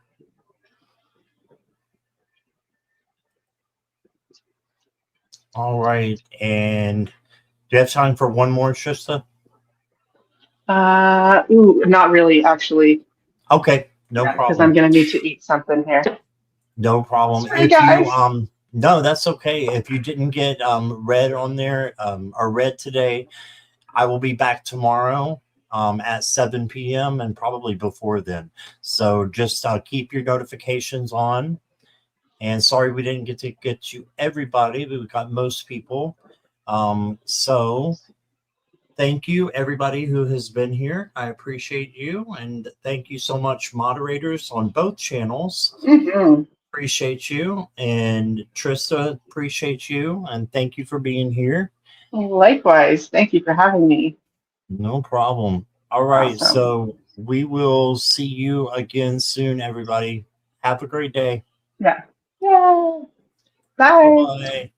All right, and do you have time for one more, Trista? Not really, actually. Okay, no Because problem. I'm gonna need to eat something here. No problem. Sorry, If guys. you no, that's okay. If you didn't get read on there or read today, I will be back tomorrow at 7 p.m. and probably before then. So just keep your notifications on. And sorry we didn't get to get to everybody, but we got most people. So thank you, everybody who has been here. I appreciate you. And thank you so much, moderators on both channels. Mm-hmm. Appreciate you. And Trista, appreciate you. And thank you for being here. Likewise. Thank you for having me. No problem. All right. Awesome. So we will see you again soon, everybody. Have a great day. Yeah. Yeah. Bye. Bye-bye.